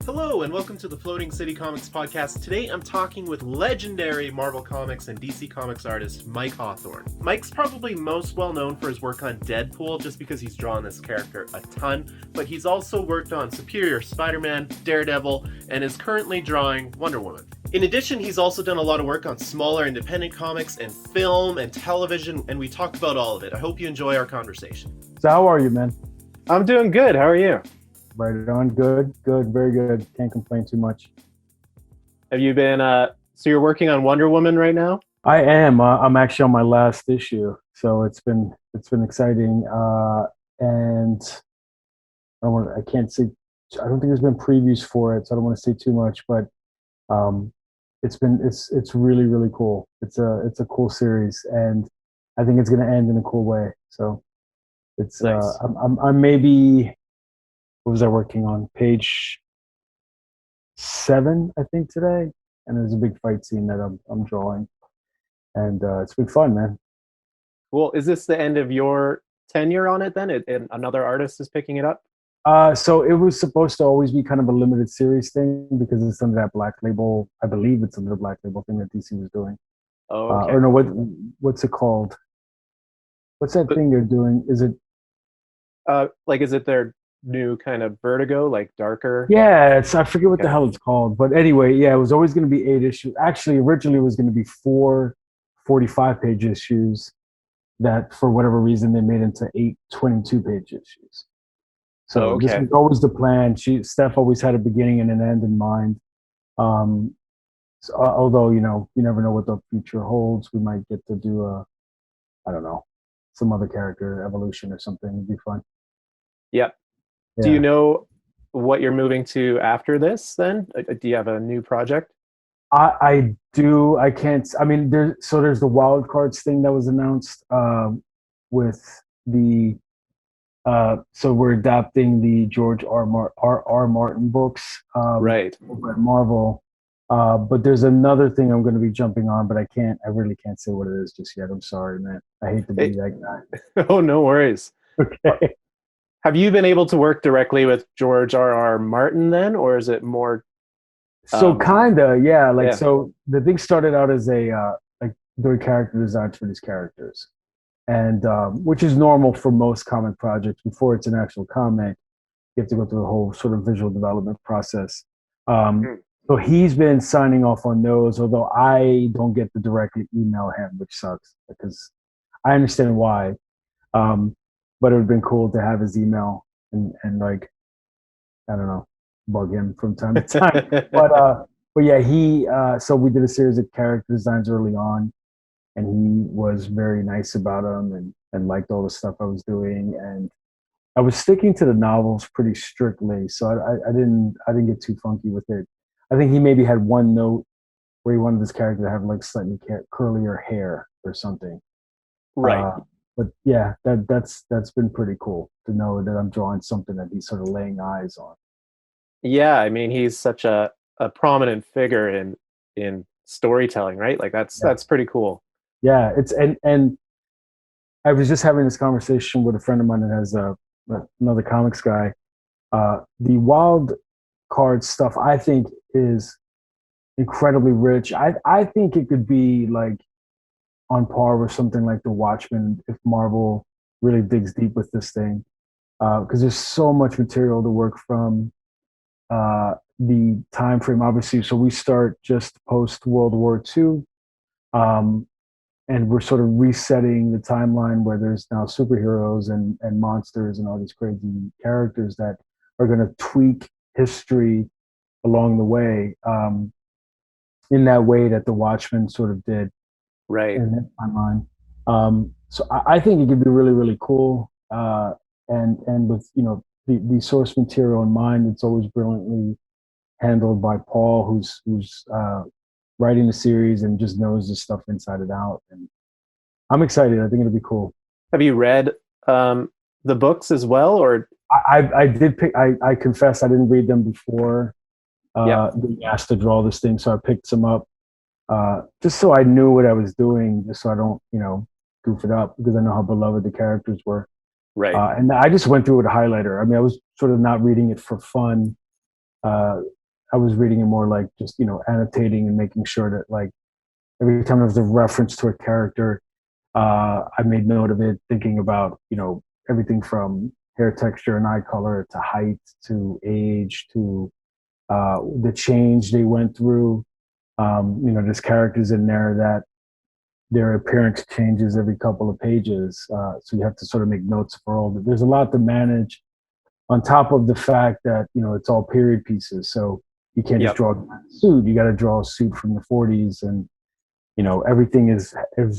Hello, and welcome to the Floating City Comics podcast. Today I'm talking with legendary Marvel Comics and DC Comics artist Mike Hawthorne. Mike's probably most well known for his work on Deadpool, just because he's drawn this character a ton, but he's also worked on Superior Spider-Man, Daredevil, and is currently drawing Wonder Woman. In addition, he's also done a lot of work on smaller independent comics and film and television, and we talk about all of it. I hope you enjoy our conversation. So how are you, man? I'm doing good. How are you? Right on. Good, very good. Can't complain too much. Have you been, so you're working on Wonder Woman right now? I am. I'm actually on my last issue, so it's been exciting. And I can't say. I don't think there's been previews for it, so I don't want to say too much. But it's really cool. It's a cool series, and I think it's going to end in a cool way. So it's nice. I'm maybe. What was I working on? Page 7, I think, today. And there's a big fight scene that I'm drawing. And it's been fun, man. Well, is this the end of your tenure on it then? And another artist is picking it up? So it was supposed to always be kind of a limited series thing because it's under that Black Label. I believe it's under the Black Label thing that DC was doing. Oh, okay. Or no, what's it called? What's that thing they're doing? Is it? Is it their new kind of Vertigo, like darker? Yeah, I forget what the hell it's called. But anyway, yeah, it was always going to be 8 issues. Actually, originally it was going to be 4 45-page issues that, for whatever reason, they made into 8 22-page issues. So this was always the plan. Steph always had a beginning and an end in mind. Although, you never know what the future holds. We might get to do I don't know, some other character evolution or something. It'd be fun. Yep. Yeah. Do you know what you're moving to after this then? Do you have a new project? I do. I can't. I mean, there's the Wildcards thing that was announced with the. So we're adapting the George R. Martin books, right, over at Marvel. But there's another thing I'm going to be jumping on, but I really can't say what it is just yet. I'm sorry, man. I hate to be that guy. Oh, no worries. Okay. Have you been able to work directly with George R. Martin then, or is it more? So kinda, yeah. So the thing started out as doing character designs for these characters, and which is normal for most comic projects. Before it's an actual comic, you have to go through the whole sort of visual development process. So he's been signing off on those, although I don't get to directly email him, which sucks because I understand why. But it would have been cool to have his email and like, I don't know, bug him from time to time. but yeah, so we did a series of character designs early on, and he was very nice about them and liked all the stuff I was doing. And I was sticking to the novels pretty strictly, so I didn't get too funky with it. I think he maybe had one note where he wanted this character to have like slightly curlier hair or something. Right. But yeah, that's been pretty cool to know that I'm drawing something that he's sort of laying eyes on. Yeah, I mean, he's such a prominent figure in storytelling, right? Like that's pretty cool. Yeah, and I was just having this conversation with a friend of mine that has another comics guy. The wild card stuff, I think, is incredibly rich. I think it could be like on par with something like The Watchmen if Marvel really digs deep with this thing, because there's so much material to work from. The time frame, obviously, so we start just post World War II, and we're sort of resetting the timeline where there's now superheroes and monsters and all these crazy characters that are going to tweak history along the way, in that way that The Watchmen sort of did. Right. In that timeline. So I think it could be really cool. And with the source material in mind, it's always brilliantly handled by Paul, who's writing the series and just knows this stuff inside and out. And I'm excited. I think it'll be cool. Have you read the books as well, or? I did pick. I confess I didn't read them before being asked to draw this thing, so I picked some up. Just so I knew what I was doing, just so I don't, goof it up, because I know how beloved the characters were. Right. And I just went through it with a highlighter. I mean, I was sort of not reading it for fun. I was reading it more like just, annotating and making sure that like every time there was a reference to a character, I made note of it, thinking about, everything from hair texture and eye color to height to age to the change they went through. There's characters in there that their appearance changes every couple of pages. So you have to sort of make notes for all that. There's a lot to manage on top of the fact that, it's all period pieces. So you can't just draw a suit. You got to draw a suit from the 40s. And, everything is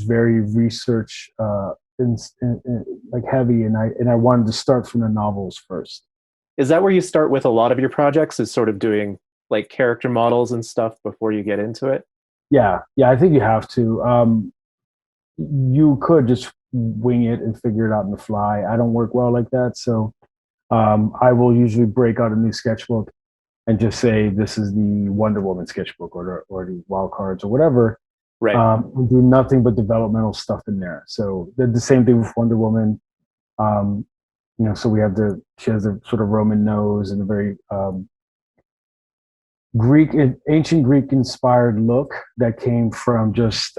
very research like heavy. And I wanted to start from the novels first. Is that where you start with a lot of your projects, is sort of doing like character models and stuff before you get into it? Yeah. I think you have to. You could just wing it and figure it out on the fly. I don't work well like that. So I will usually break out a new sketchbook and just say, this is the Wonder Woman sketchbook or the Wildcards or whatever. Right. And do nothing but developmental stuff in there. So the same thing with Wonder Woman. So she has a sort of Roman nose and a very ancient Greek inspired look that came from just,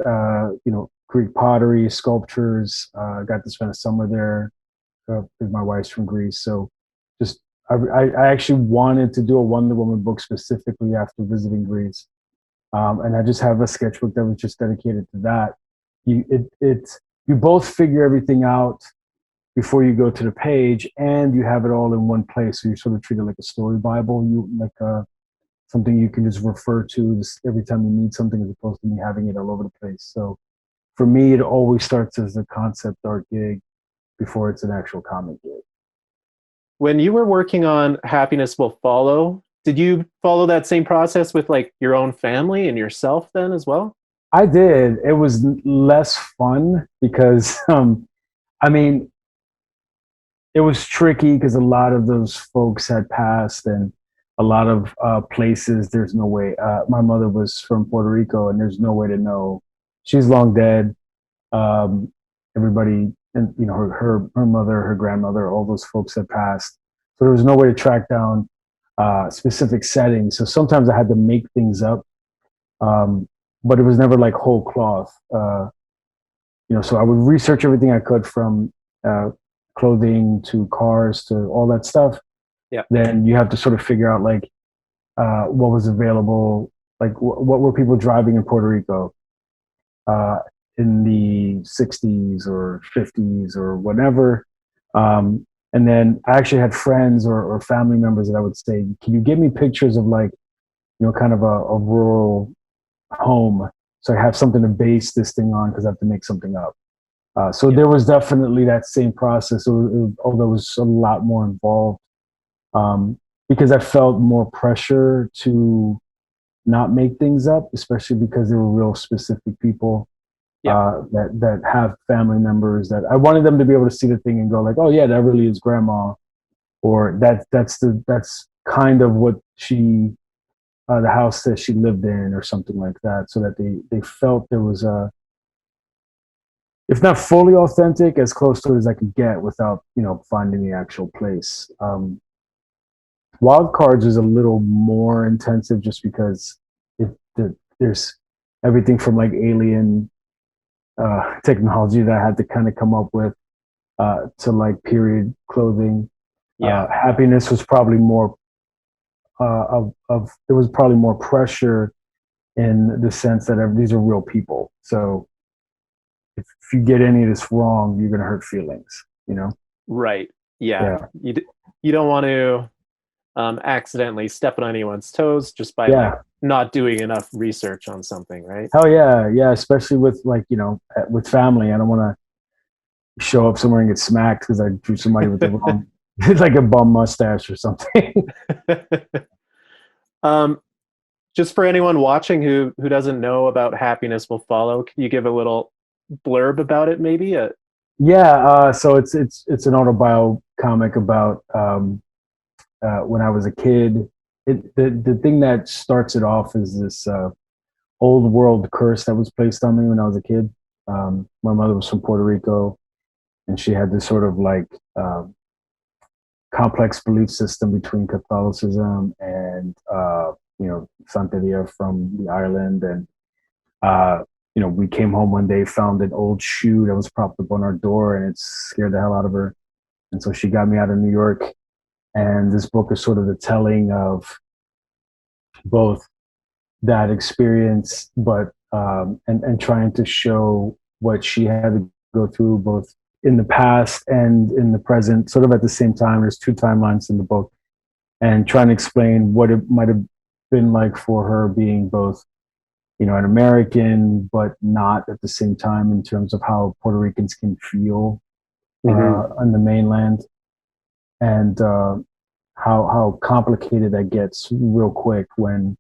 Greek pottery, sculptures. Got to spend a summer there because my wife's from Greece. So just, I actually wanted to do a Wonder Woman book specifically after visiting Greece. And I just have a sketchbook that was just dedicated to that. You both figure everything out before you go to the page, and you have it all in one place. So you sort of treat it like a story Bible. Something you can just refer to every time you need something, as opposed to me having it all over the place. So for me, it always starts as a concept art gig before it's an actual comic gig. When you were working on Happiness Will Follow, did you follow that same process with like your own family and yourself then as well? I did. It was less fun because, it was tricky because a lot of those folks had passed, and a lot of places, there's no way. My mother was from Puerto Rico, and there's no way to know. She's long dead. Everybody, and her mother, her grandmother, all those folks had passed. So there was no way to track down specific settings. So sometimes I had to make things up, but it was never like whole cloth. So I would research everything I could, from clothing to cars to all that stuff. Yeah. Then you have to sort of figure out like what was available, like what were people driving in Puerto Rico in the 60s or 50s or whatever. And then I actually had friends or family members that I would say, can you give me pictures of like, kind of a rural home, so I have something to base this thing on, because I have to make something up. So there was definitely that same process, although it was a lot more involved, because I felt more pressure to not make things up, especially because they were real specific people that have family members that I wanted them to be able to see the thing and go like, oh yeah, that really is grandma, or that's kind of what she, the house that she lived in, or something like that, so that they felt there was a, if not fully authentic, as close to it as I could get without, finding the actual place. Wildcards is a little more intensive just because there's everything from like alien technology that I had to kind of come up with to like period clothing. Happiness was probably more there was probably more pressure in the sense that these are real people. So if you get any of this wrong, you're going to hurt feelings, Right. Yeah. You don't want to accidentally step on anyone's toes just by like not doing enough research on something, right? Oh yeah, especially with like with family. I don't want to show up somewhere and get smacked because I drew somebody with the wrong, like a bum mustache or something. Just for anyone watching who doesn't know about Happiness Will Follow, can you give a little blurb about it, maybe? So it's an autobio comic about when I was a kid. The thing that starts it off is this old world curse that was placed on me when I was a kid. My mother was from Puerto Rico, and she had this sort of like complex belief system between Catholicism and Santeria from the island, and we came home one day, found an old shoe that was propped up on our door, and it scared the hell out of her. And so she got me out of New York. And this book is sort of the telling of both that experience, but and trying to show what she had to go through, both in the past and in the present, sort of at the same time. There's two timelines in the book, and trying to explain what it might have been like for her being both, an American, but not at the same time, in terms of how Puerto Ricans can feel on the mainland, and how complicated that gets real quick when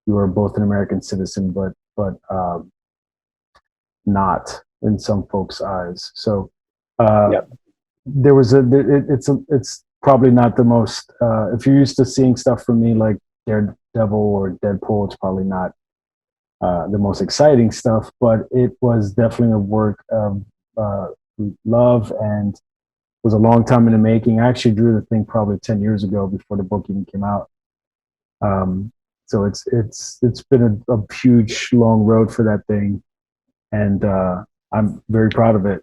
you are both an American citizen, but not in some folks' eyes. So there was it's probably not the most. If you're used to seeing stuff from me like Daredevil or Deadpool, it's probably not the most exciting stuff, but it was definitely a work of love, and was a long time in the making. I actually drew the thing probably 10 years ago before the book even came out. So it's been a huge, long road for that thing, and I'm very proud of it.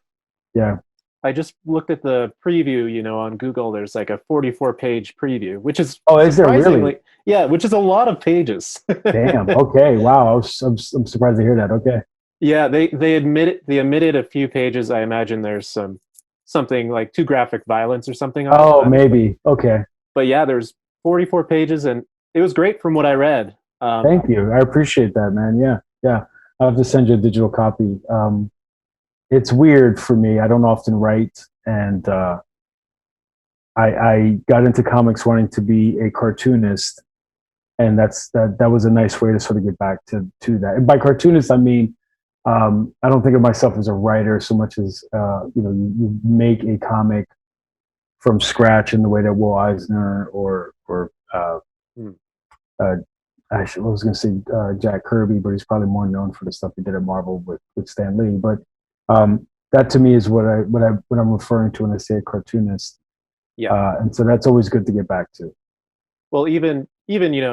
Yeah. I just looked at the preview, on Google. There's like a 44-page preview, which is is there really? Yeah, which is a lot of pages. Damn. Okay. Wow. I'm surprised to hear that. Okay. Yeah, they omitted a few pages. I imagine there's something like too graphic violence or something on it. Oh, maybe. Okay. But yeah, there's 44 pages, and it was great from what I read. Thank you. I appreciate that, man. Yeah. I'll have to send you a digital copy. It's weird for me. I don't often write, and I got into comics wanting to be a cartoonist, and that was a nice way to sort of get back to that. And by cartoonist, I mean I don't think of myself as a writer so much as you make a comic from scratch in the way that Will Eisner or I was going to say Jack Kirby, but he's probably more known for the stuff he did at Marvel with Stan Lee. But that to me is what I'm referring to when I say a cartoonist. Yeah, and so that's always good to get back to. Well, even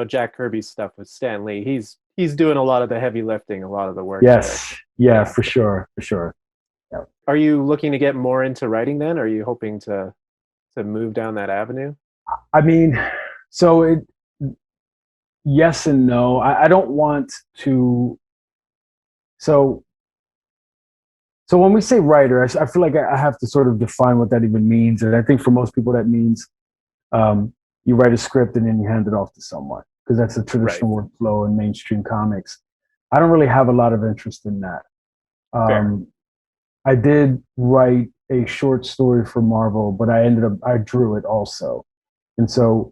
Jack Kirby's stuff with Stan Lee, he's doing a lot of the heavy lifting, a lot of the work. Yes, yeah, for sure. Yeah. Are you looking to get more into writing then? Are you hoping to move down that avenue? I mean, so yes and no. I don't want to. So when we say writer, I feel like I have to sort of define what that even means. And I think for most people that means you write a script and then you hand it off to someone, because that's the traditional workflow in mainstream comics. I don't really have a lot of interest in that. I did write a short story for Marvel, but I drew it also. And so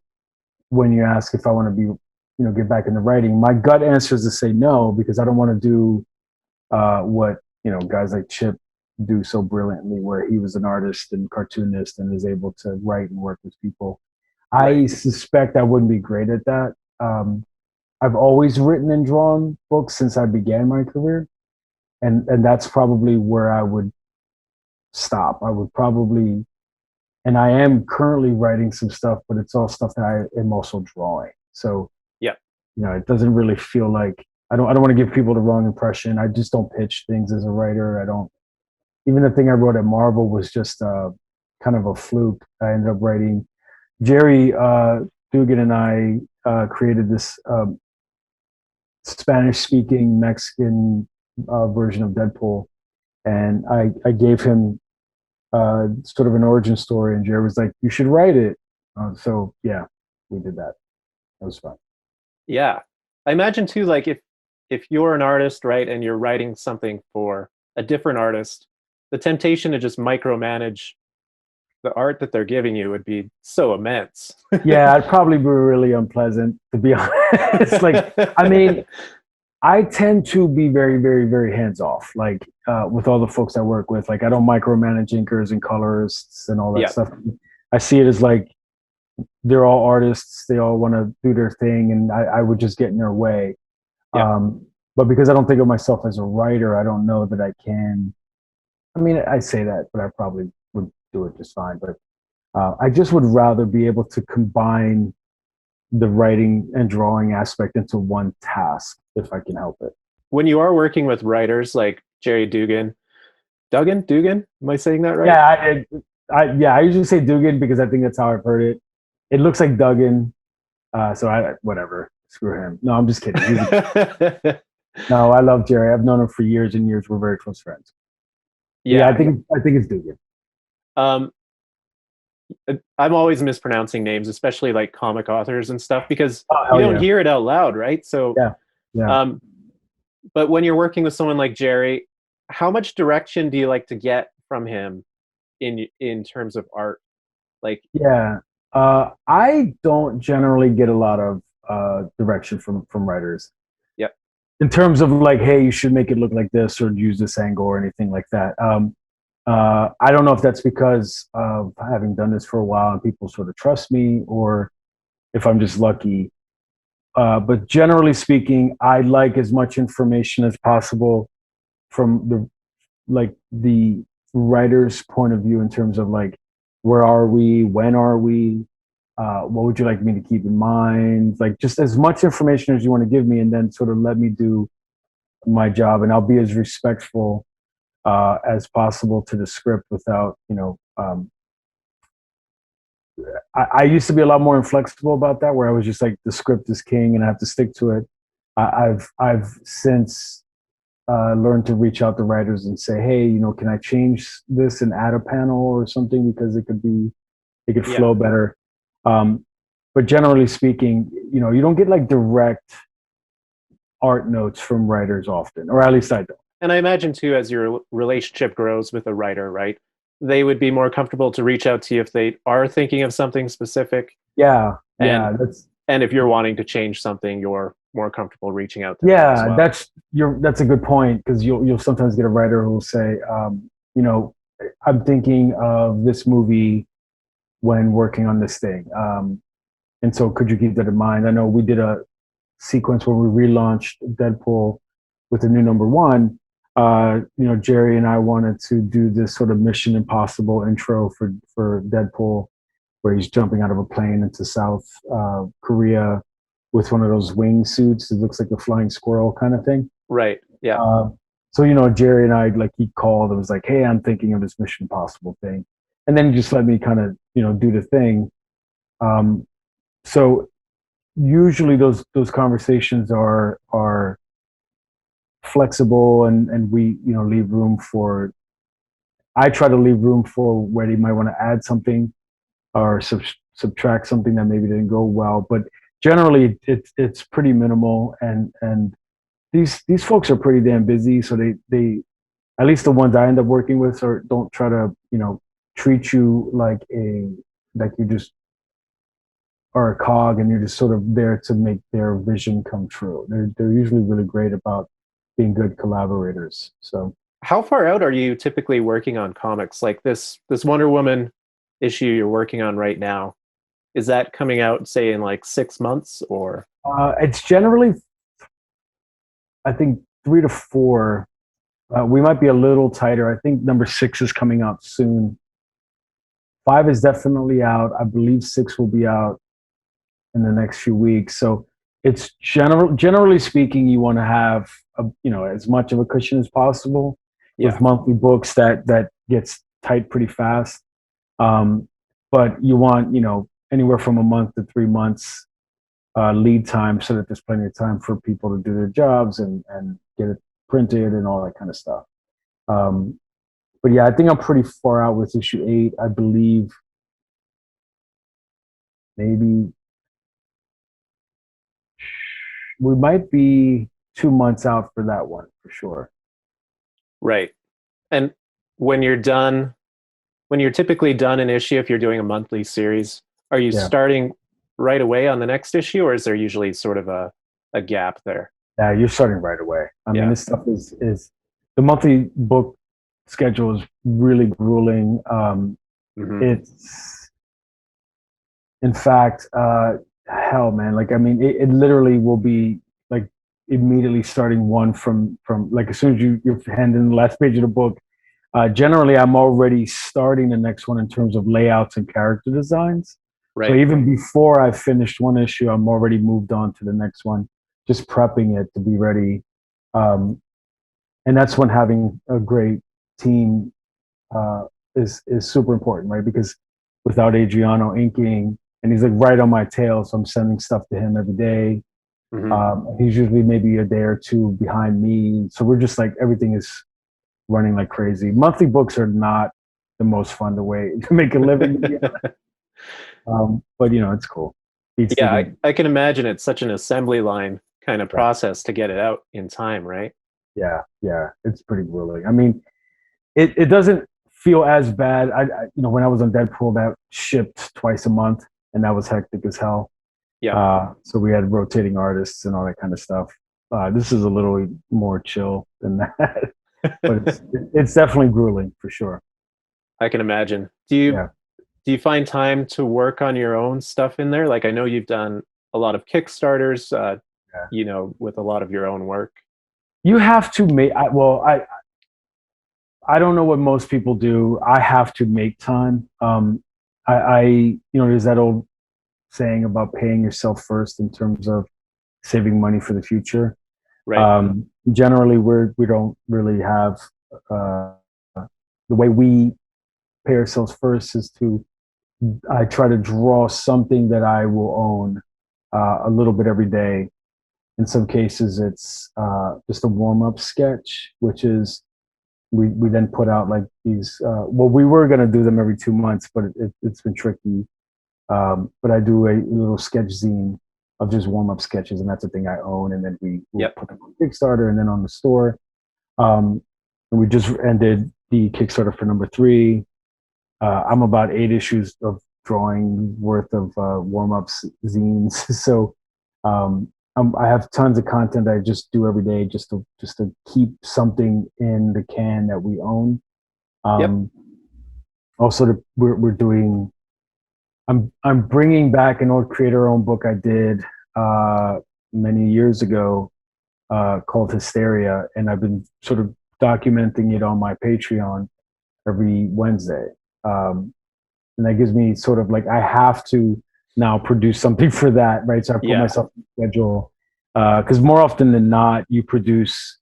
when you ask if I want to be, get back into writing, my gut answer is to say no, because I don't want to do what, guys like Chip do so brilliantly, where he was an artist and cartoonist and is able to write and work with people. I suspect I wouldn't be great at that. I've always written and drawn books since I began my career. And that's probably where I would stop. I would probably, and I am currently writing some stuff, but it's all stuff that I am also drawing. So, it doesn't really feel like, I don't want to give people the wrong impression. I just don't pitch things as a writer. Even the thing I wrote at Marvel was just kind of a fluke. I ended up writing, Jerry Dugan and I created this Spanish-speaking Mexican version of Deadpool, and I gave him sort of an origin story, and Jerry was like, "You should write it." So yeah, we did that. That was fun. Yeah, I imagine too, like if you're an artist, right, and you're writing something for a different artist, the temptation to just micromanage the art that they're giving you would be so immense. Yeah, it'd probably be really unpleasant, to be honest. Like, I mean, I tend to be very, very, very hands off. Like with all the folks I work with, like I don't micromanage inkers and colorists and all that stuff. I see it as like they're all artists. They all want to do their thing, and I would just get in their way. But because I don't think of myself as a writer, I don't know that I can. I mean, I say that, but I probably would do it just fine. But I just would rather be able to combine the writing and drawing aspect into one task if I can help it. When you are working with writers like Jerry Dugan, Dugan, am I saying that right? Yeah, I usually say Dugan because I think that's how I've heard it. It looks like Duggan, so whatever. Screw him. No, I'm just kidding. No, I love Jerry. I've known him for years and years. We're very close friends. Yeah, I think it's Dugan. I'm always mispronouncing names, especially like comic authors and stuff, because you don't hear it out loud, right? So yeah. But when you're working with someone like Jerry, how much direction do you like to get from him in terms of art? Like, I don't generally get a lot of direction from writers. Yep. In terms of like, hey, you should make it look like this or use this angle or anything like that. I don't know if that's because of having done this for a while and people sort of trust me, or if I'm just lucky. But generally speaking, I like as much information as possible from the writer's point of view in terms of like, where are we? When are we? What would you like me to keep in mind? Like just as much information as you want to give me, and then sort of let me do my job, and I'll be as respectful as possible to the script without, I used to be a lot more inflexible about that, where I was just like, the script is king and I have to stick to it. I've since learned to reach out to writers and say, hey, can I change this and add a panel or something, because it could flow better. But generally speaking, you don't get like direct art notes from writers often, or at least I don't. And I imagine too, as your relationship grows with a writer, right, they would be more comfortable to reach out to you if they are thinking of something specific. And if you're wanting to change something, you're more comfortable reaching out to them as well. That's a good point, because you'll sometimes get a writer who will say, I'm thinking of this movie when working on this thing, and so could you keep that in mind? I know we did a sequence where we relaunched Deadpool with the new #1. Jerry and I wanted to do this sort of Mission Impossible intro for Deadpool, where he's jumping out of a plane into South Korea with one of those wing suits. It looks like a flying squirrel kind of thing. Right. Yeah. So, Jerry and I, like, he called and was like, hey, I'm thinking of this Mission Impossible thing. And then he just let me kind of, do the thing. So usually those conversations are flexible, and we, leave room for, I try to leave room for where they might want to add something or subtract something that maybe didn't go well. But generally it's pretty minimal, and these folks are pretty damn busy, so they at least the ones I end up working with don't try to treat you like you just are a cog and you're just sort of there to make their vision come true. They're usually really great about being good collaborators. So how far out are you typically working on comics? Like this Wonder Woman issue you're working on right now, is that coming out, say, in like 6 months, or? It's generally, I think, 3 to 4. We might be a little tighter. I think #6 is coming out soon. 5 is definitely out. I believe 6 will be out in the next few weeks. So it's generally speaking, you want to have as much of a cushion as possible with monthly books. That gets tight pretty fast. But you want anywhere from a month to 3 months lead time, so that there's plenty of time for people to do their jobs and get it printed and all that kind of stuff. But yeah, I think I'm pretty far out with issue 8. I believe maybe we might be 2 months out for that one for sure. Right. And when you're typically done an issue, if you're doing a monthly series, are you starting right away on the next issue, or is there usually sort of a gap there? Yeah, you're starting right away. I mean, this stuff is the monthly book schedule is really grueling. It's, in fact, hell, man. Like, I mean, it literally will be like immediately starting one from like as soon as you're handing the last page of the book. Generally, I'm already starting the next one in terms of layouts and character designs. Right. So even before I finished one issue, I'm already moved on to the next one, just prepping it to be ready. And that's when having a great team is super important, right? Because without Adriano inking, and he's like right on my tail, so I'm sending stuff to him every day. He's usually maybe a day or two behind me, so we're just like everything is running like crazy. Monthly books are not the most fun way to make a living, but it's cool. Yeah, I can imagine it's such an assembly line kind of process to get it out in time, right? Yeah, it's pretty grueling. I mean, it doesn't feel as bad. I when I was on Deadpool, that shipped twice a month, and that was hectic as hell. Yeah. So we had rotating artists and all that kind of stuff. This is a little more chill than that, but it's definitely grueling for sure. I can imagine. Do you find time to work on your own stuff in there? Like, I know you've done a lot of Kickstarters, with a lot of your own work. You have to make. I don't know what most people do. I have to make time. There's that old saying about paying yourself first in terms of saving money for the future. Right. Generally, we don't really have the way we pay ourselves first is I try to draw something that I will own a little bit every day. In some cases, it's just a warm-up sketch, which is we then put out like these. We were going to do them every 2 months, but it's been tricky. But I do a little sketch zine of just warm-up sketches, and that's a thing I own. And then we'll put them on Kickstarter and then on the store. And we just ended the Kickstarter for number 3. I'm about 8 issues of drawing worth of warm-up zines. So I have tons of content I just do every day just to keep something in the can that we own. Also, we're doing. I'm bringing back an old creator-owned book I did many years ago called Hysteria, and I've been sort of documenting it on my Patreon every Wednesday. And that gives me sort of like I have to now produce something for that, right? So I put myself on the schedule because more often than not, you produce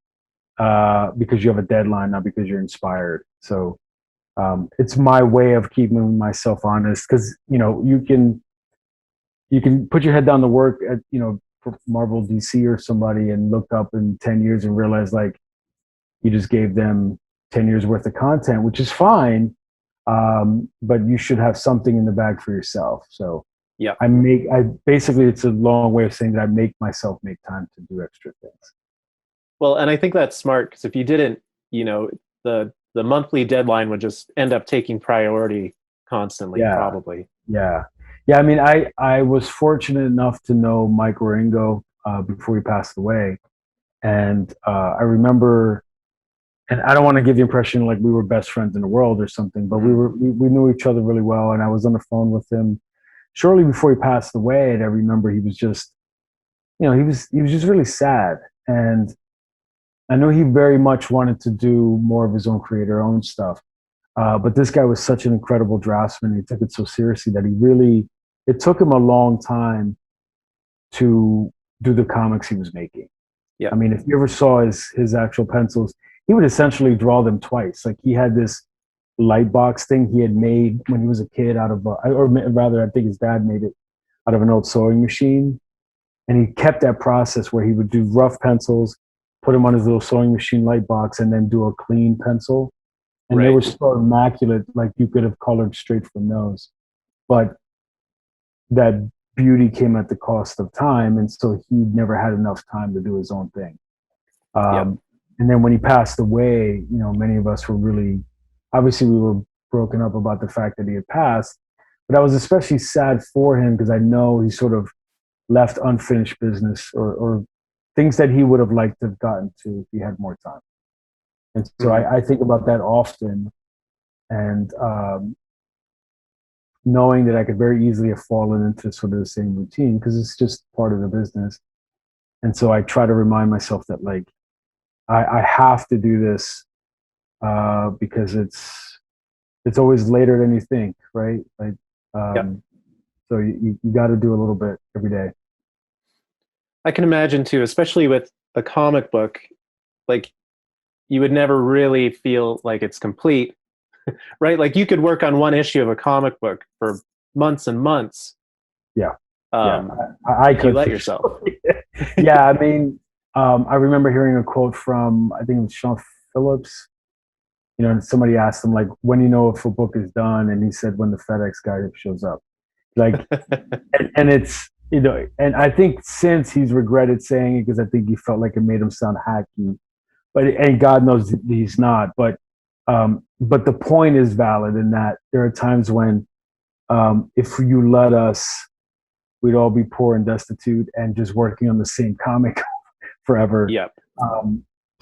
because you have a deadline, not because you're inspired. So it's my way of keeping myself honest because you can put your head down to work at for Marvel, DC, or somebody and look up in 10 years and realize like you just gave them 10 years worth of content, which is fine. But you should have something in the bag for yourself. So I basically, it's a long way of saying that I make myself make time to do extra things. Well, and I think that's smart because if you didn't, the monthly deadline would just end up taking priority constantly, probably. Yeah. I mean, I was fortunate enough to know Mike Waringo before he passed away. And I remember, and I don't want to give the impression like we were best friends in the world or something, but we knew each other really well. And I was on the phone with him shortly before he passed away. And I remember he was just, he was just really sad. And I know he very much wanted to do more of his own creator-owned stuff. But this guy was such an incredible draftsman. He took it so seriously that it took him a long time to do the comics he was making. Yeah. I mean, if you ever saw his actual pencils, he would essentially draw them twice. Like he had this light box thing he had made when he was a kid out of, or rather, I think his dad made it out of an old sewing machine. And he kept that process where he would do rough pencils, put them on his little sewing machine light box, and then do a clean pencil. And they were so immaculate, like you could have colored straight from those. But that beauty came at the cost of time, and so he never had enough time to do his own thing. And then when he passed away, many of us were really, obviously we were broken up about the fact that he had passed, but I was especially sad for him because I know he sort of left unfinished business or things that he would have liked to have gotten to if he had more time. And so I think about that often, and knowing that I could very easily have fallen into sort of the same routine because it's just part of the business. And so I try to remind myself that like I have to do this because it's always later than you think, right? Like so So you got to do a little bit every day. I can imagine too, especially with a comic book, like you would never really feel like it's complete, right? Like you could work on one issue of a comic book for months and months. Yeah. I could let yourself. Yeah, I mean, I remember hearing a quote from, I think it was Sean Phillips. You know, somebody asked him, like, when you know if a book is done, and he said, when the FedEx guy shows up. Like, and it's, you know, and I think since he's regretted saying it because I think he felt like it made him sound hacky, and God knows he's not. But the point is valid in that there are times when, if you let us, we'd all be poor and destitute and just working on the same comic forever. Yep.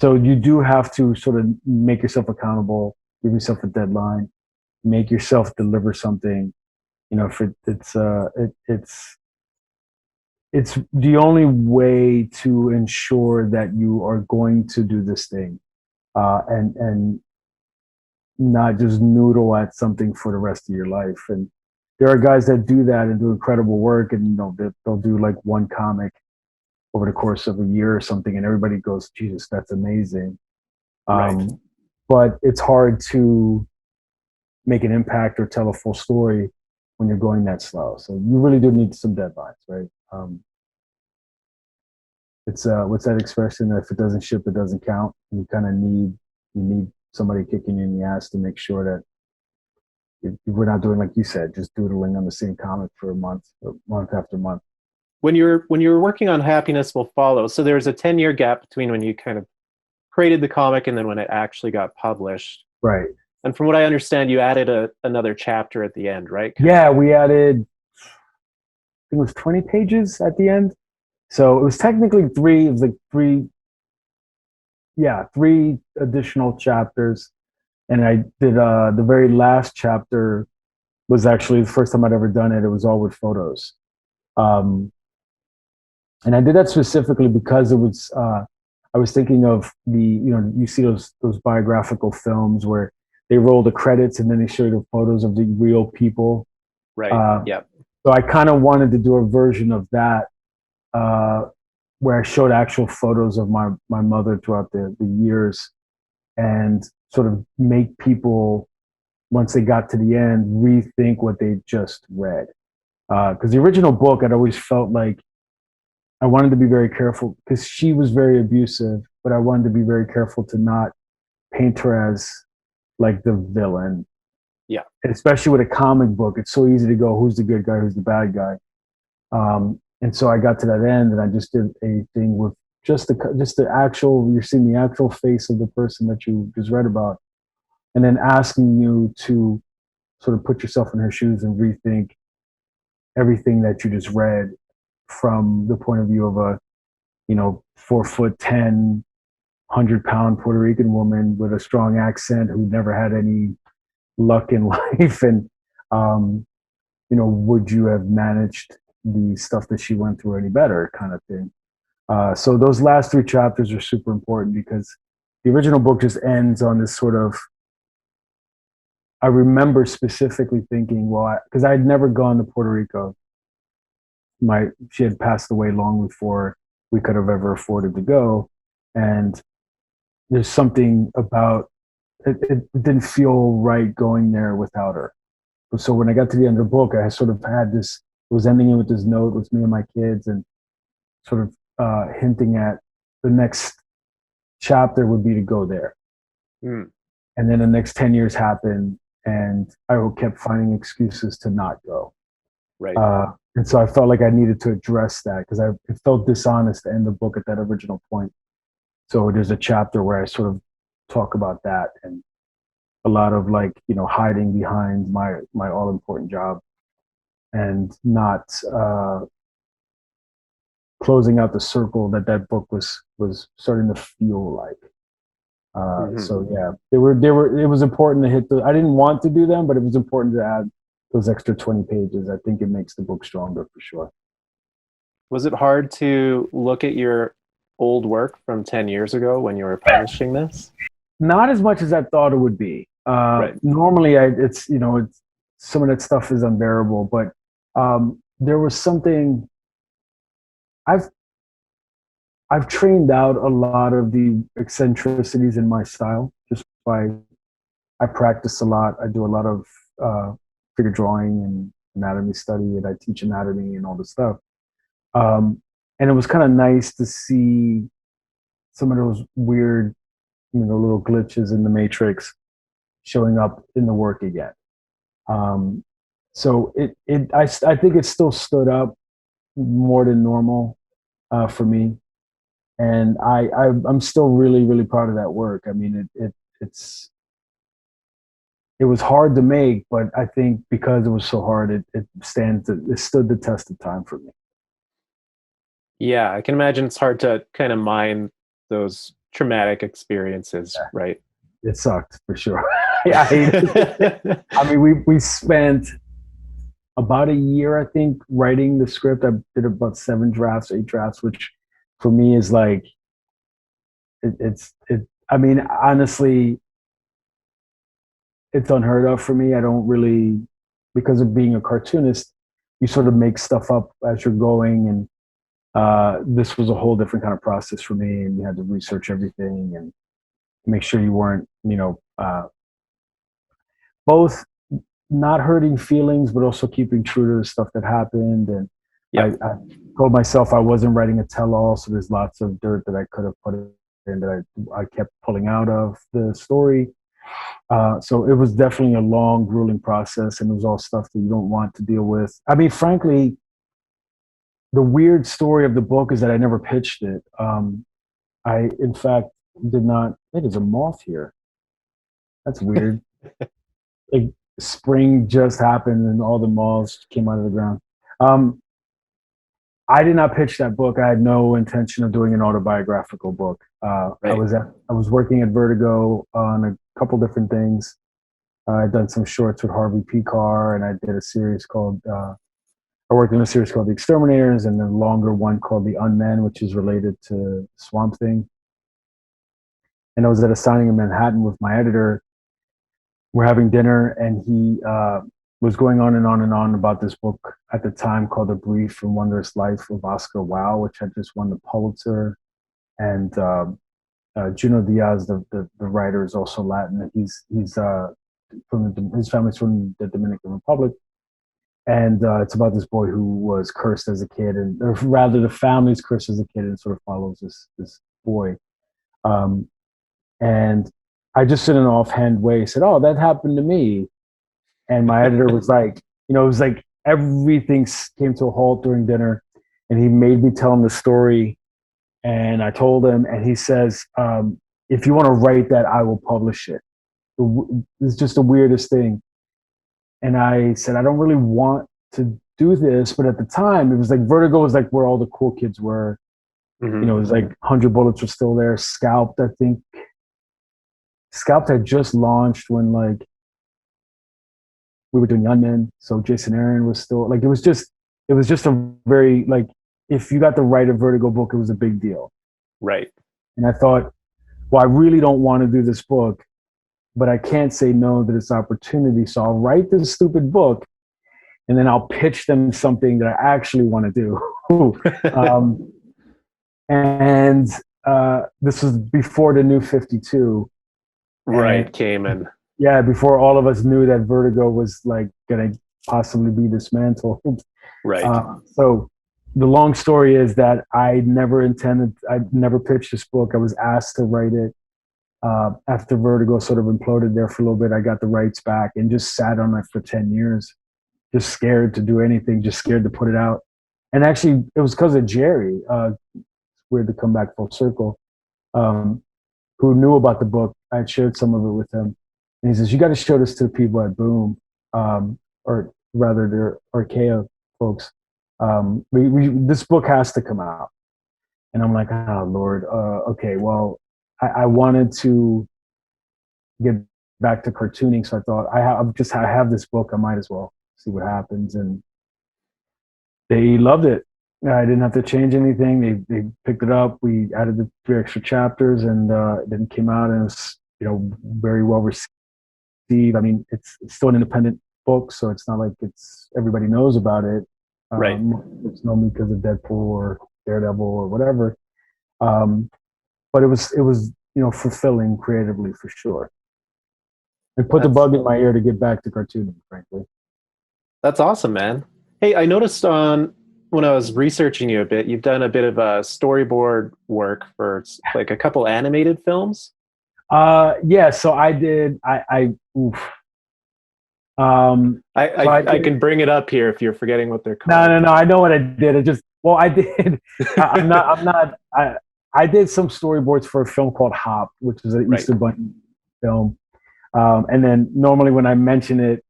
So you do have to sort of make yourself accountable, give yourself a deadline, make yourself deliver something. You know, it's the only way to ensure that you are going to do this thing, and not just noodle at something for the rest of your life. And there are guys that do that and do incredible work, and you know they'll do like one comic over the course of a year or something, and everybody goes, Jesus, that's amazing. Right. But it's hard to make an impact or tell a full story when you're going that slow. So you really do need some deadlines, right? It's what's that expression? If it doesn't ship, it doesn't count. You kind of need somebody kicking you in the ass to make sure that we're not doing, like you said, just doodling on the same comic for a month after month. When you're working on Happiness Will Follow, so there's a 10-year gap between when you kind of created the comic and then when it actually got published. Right. And from what I understand, you added another chapter at the end, right? Yeah, we added, I think it was 20 pages at the end. So it was technically three. It was like three additional chapters. And I did the very last chapter was actually the first time I'd ever done it. It was all with photos. And I did that specifically because it was, I was thinking of you see those biographical films where they roll the credits and then they show you the photos of the real people. Right. Yeah. So I kind of wanted to do a version of that, where I showed actual photos of my mother throughout the years, and sort of make people, once they got to the end, rethink what they just read. Because the original book, I'd always felt like I wanted to be very careful because she was very abusive, but I wanted to be very careful to not paint her as like the villain. Yeah. And especially with a comic book, it's so easy to go, who's the good guy, who's the bad guy. And so I got to that end, and I just did a thing with just the actual, you're seeing the actual face of the person that you just read about, and then asking you to sort of put yourself in her shoes and rethink everything that you just read from the point of view of a 4'10", 100-pound Puerto Rican woman with a strong accent who never had any luck in life. And, would you have managed the stuff that she went through any better, kind of thing. So those last three chapters are super important because the original book just ends on this sort of, I remember specifically thinking, well, because I had never gone to Puerto Rico. She had passed away long before we could have ever afforded to go. And there's something about it didn't feel right going there without her. So when I got to the end of the book, I sort of had this, it was ending with this note with me and my kids, and sort of hinting at the next chapter would be to go there. Mm. And then the next 10 years happened, and I kept finding excuses to not go. Right. And so I felt like I needed to address that because it felt dishonest to end the book at that original point. So there's a chapter where I sort of talk about that, and a lot of hiding behind my all important job and not closing out the circle that book was starting to feel like. So yeah, it was important to hit I didn't want to do them, but it was important to add those extra 20 pages. I think it makes the book stronger for sure. Was it hard to look at your old work from 10 years ago when you were publishing this? Not as much as I thought it would be. Right. Normally it's some of that stuff is unbearable, but there was something I've I've trained out a lot of the eccentricities in my style just by I practice a lot. I do a lot of figure drawing and anatomy study, and I teach anatomy and all this stuff. And it was kind of nice to see some of those weird, little glitches in the matrix showing up in the work again. So I think it still stood up more than normal for me, and I'm still really really proud of that work. I mean, it was hard to make, but I think because it was so hard, it stood the test of time for me. Yeah, I can imagine it's hard to kind of mine those traumatic experiences, right? It sucked for sure. I hated it. I mean, we spent about a year, I think, writing the script. I did about 8 drafts, which for me is like, I mean, honestly, it's unheard of for me. I don't really, because of being a cartoonist, you sort of make stuff up as you're going. And this was a whole different kind of process for me. And you had to research everything and make sure you weren't, both not hurting feelings, but also keeping true to the stuff that happened. And I told myself I wasn't writing a tell-all, so there's lots of dirt that I could have put in that I kept pulling out of the story. So it was definitely a long, grueling process, and it was all stuff that you don't want to deal with. I mean, frankly, the weird story of the book is that I never pitched it. I, in fact, did not. Hey, there's a moth here. That's weird. Like spring just happened, and all the moths came out of the ground. I did not pitch that book. I had no intention of doing an autobiographical book. Right. I was working at Vertigo on a couple different things. I'd done some shorts with Harvey Picar, and I did a series called. I worked in a series called The Exterminators, and a longer one called The Unmen, which is related to Swamp Thing. And I was at a signing in Manhattan with my editor. We're having dinner, and he was going on and on and on about this book at the time called A Brief and Wondrous Life of Oscar Wilde, which had just won the Pulitzer. And Junot Diaz, the writer, is also Latin. He's from his family's from the Dominican Republic. And it's about this boy who was cursed as a kid, or rather the family's cursed as a kid, and sort of follows this boy. And I just in an offhand way said, "Oh, that happened to me." And my editor was like, it was like everything came to a halt during dinner, and he made me tell him the story. And I told him, and he says, "If you want to write that, I will publish it." It's just the weirdest thing. And I said, I don't really want to do this. But at the time, it was like Vertigo was like where all the cool kids were. Mm-hmm. It was like 100 Bullets were still there. Scalped, I think. Scalped had just launched when like we were doing Young Men. So Jason Aaron was still like, it was just a very like, if you got to write a Vertigo book, it was a big deal. Right. And I thought, well, I really don't want to do this book, but I can't say no to this opportunity. So I'll write this stupid book, and then I'll pitch them something that I actually want to do. And this was before the New 52. Right, came in. Yeah, before all of us knew that Vertigo was like going to possibly be dismantled. Right. So the long story is that I never pitched this book. I was asked to write it. After Vertigo sort of imploded there for a little bit, I got the rights back and just sat on it for 10 years, just scared to do anything, just scared to put it out. And actually, it was because of Jerry, weird to come back full circle, who knew about the book. I had shared some of it with him. And he says, you got to show this to the people at Boom, or rather their Archaea folks. This book has to come out. And I'm like, oh, Lord, okay, well, I wanted to get back to cartooning, so I thought I have this book. I might as well see what happens, and they loved it. I didn't have to change anything. They picked it up. We added the 3 extra chapters, and then it came out, and it was very well received. I mean, it's still an independent book, so it's not like everybody knows about it. Right. It's know me because of Deadpool or Daredevil or whatever. But it was fulfilling creatively for sure. It put the bug in my ear to get back to cartooning, frankly. That's awesome, man. Hey, I noticed when I was researching you a bit, you've done a bit of storyboard work for like a couple animated films. Yeah. So I did. Oof. I can bring it up here if you're forgetting what they're called. No. I know what I did. I did. I'm not. I did some storyboards for a film called Hop, which is an Easter Bunny film. And then normally when I mention it,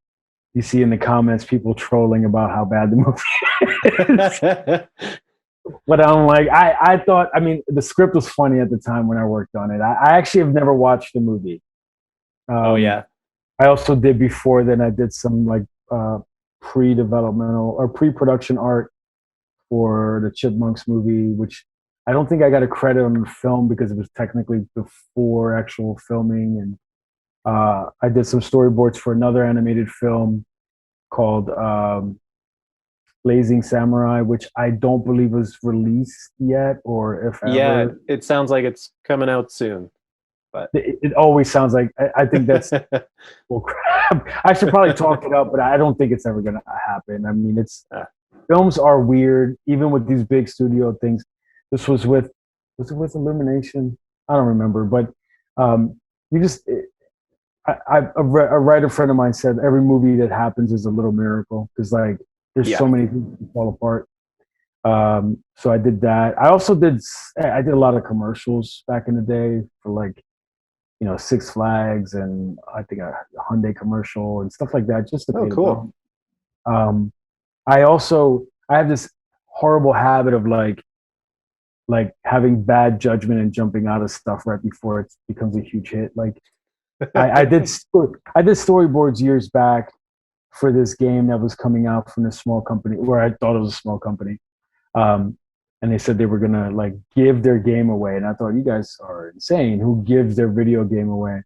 you see in the comments people trolling about how bad the movie is. But I'm like, I thought, I mean, the script was funny at the time when I worked on it. I actually have never watched the movie. Oh, yeah. I also did before then, I did some like pre-developmental or pre-production art for the Chipmunks movie, which I don't think I got a credit on the film because it was technically before actual filming. And I did some storyboards for another animated film called Blazing Samurai, which I don't believe was released yet, or if ever. Yeah, it sounds like it's coming out soon. But it always sounds like I think that's well, crap. I should probably talk it up, but I don't think it's ever going to happen. I mean, films are weird, even with these big studio things. This was it with Illumination? I don't remember, but you just. A writer friend of mine said every movie that happens is a little miracle because like there's so many things that fall apart. So I did that. I also did a lot of commercials back in the day for like Six Flags and I think a Hyundai commercial and stuff like that. Just to pay cool. I have this horrible habit of like having bad judgment and jumping out of stuff right before it becomes a huge hit. Like I did storyboards years back for this game that was coming out from this small company where I thought it was a small company. And they said they were going to like give their game away. And I thought, you guys are insane. Who gives their video game away?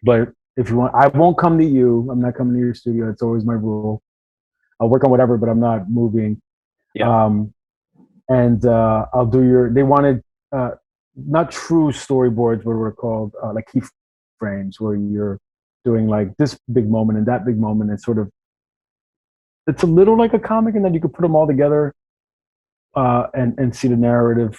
But if you want, I won't come to you. I'm not coming to your studio. It's always my rule. I'll work on whatever, but I'm not moving. Yeah. I'll do they wanted, not true storyboards, but were called like key frames where you're doing like this big moment and that big moment. And sort of, it's a little like a comic and then you could put them all together and see the narrative,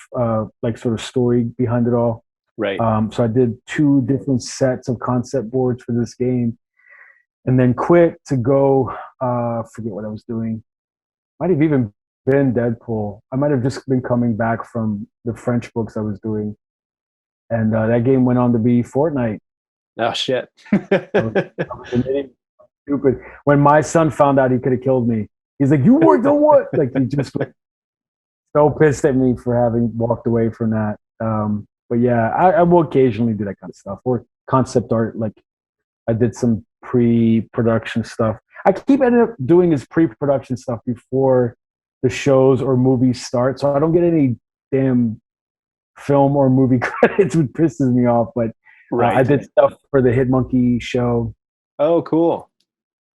like sort of story behind it all. Right. So I did 2 different sets of concept boards for this game and then quit to go, forget what I was doing. Might have even been Deadpool. I might have just been coming back from the French books I was doing. And that game went on to be Fortnite. Oh, shit. Stupid. When my son found out he could have killed me, he's like, you worked on what? Like, he just was so pissed at me for having walked away from that. But yeah, I will occasionally do that kind of stuff. Or concept art. Like, I did some pre-production stuff. I keep ending up doing this pre-production stuff before the shows or movies start, so I don't get any damn film or movie credits, which pisses me off. But I did stuff for the Hit Monkey show. Oh, cool.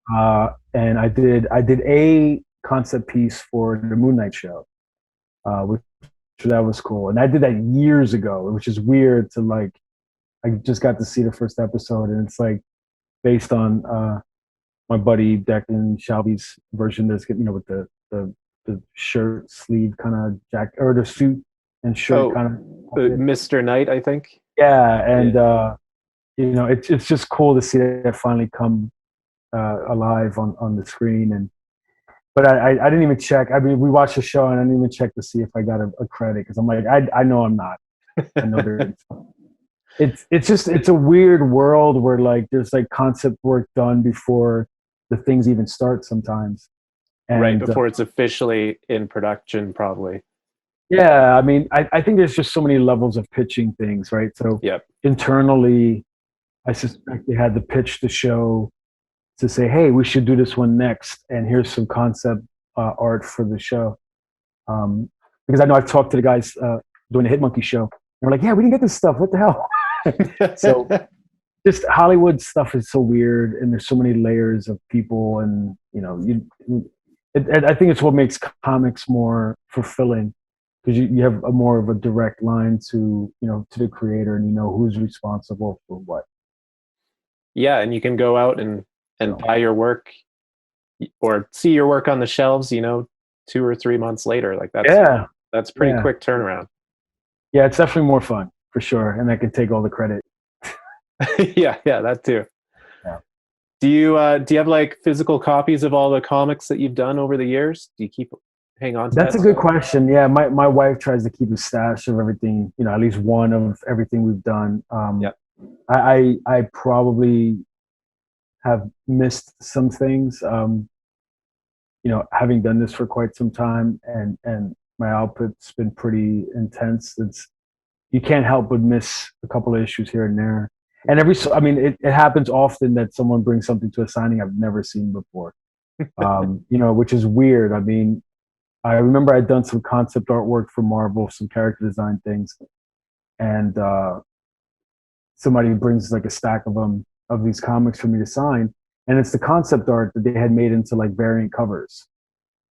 And I did a concept piece for the Moon Knight show, which that was cool. And I did that years ago, which is weird to like. I just got to see the first episode, and it's like based on my buddy Declan Shelby's version. That's with the shirt sleeve kind of jacket or the suit and shirt kind of Mr. Knight, I think. Yeah, and it's just cool to see that finally come alive on the screen. But I didn't even check. I mean, we watched the show and I didn't even check to see if I got a credit because I'm like, I know I'm not. I know there is. It's a weird world where like there's like concept work done before the things even start sometimes. And, right, before it's officially in production, probably. Yeah, I mean, I think there's just so many levels of pitching things, right? So internally, I suspect they had to pitch the show to say, hey, we should do this one next, and here's some concept art for the show. Because I know I've talked to the guys doing the Hit Monkey show, and we're like, yeah, we didn't get this stuff. What the hell? So just Hollywood stuff is so weird, and there's so many layers of people, and I think it's what makes comics more fulfilling, because you have a more of a direct line to, to the creator, and you know who's responsible for what. Yeah, and you can go out and buy your work or see your work on the shelves, 2 or 3 months later. Like that's pretty quick turnaround. Yeah, it's definitely more fun for sure, and I can take all the credit. yeah, that too. Yeah. Do you have like physical copies of all the comics that you've done over the years? Do you hang on to That's that a good stuff? question. Yeah, my wife tries to keep a stash of everything, at least one of everything we've done. Yep. I probably have missed some things. Having done this for quite some time, and my output's been pretty intense. You can't help but miss a couple of issues here and there. And it happens often that someone brings something to a signing I've never seen before. Which is weird. I mean, I remember I'd done some concept artwork for Marvel, some character design things, and somebody brings like a stack of these comics for me to sign, and it's the concept art that they had made into like variant covers.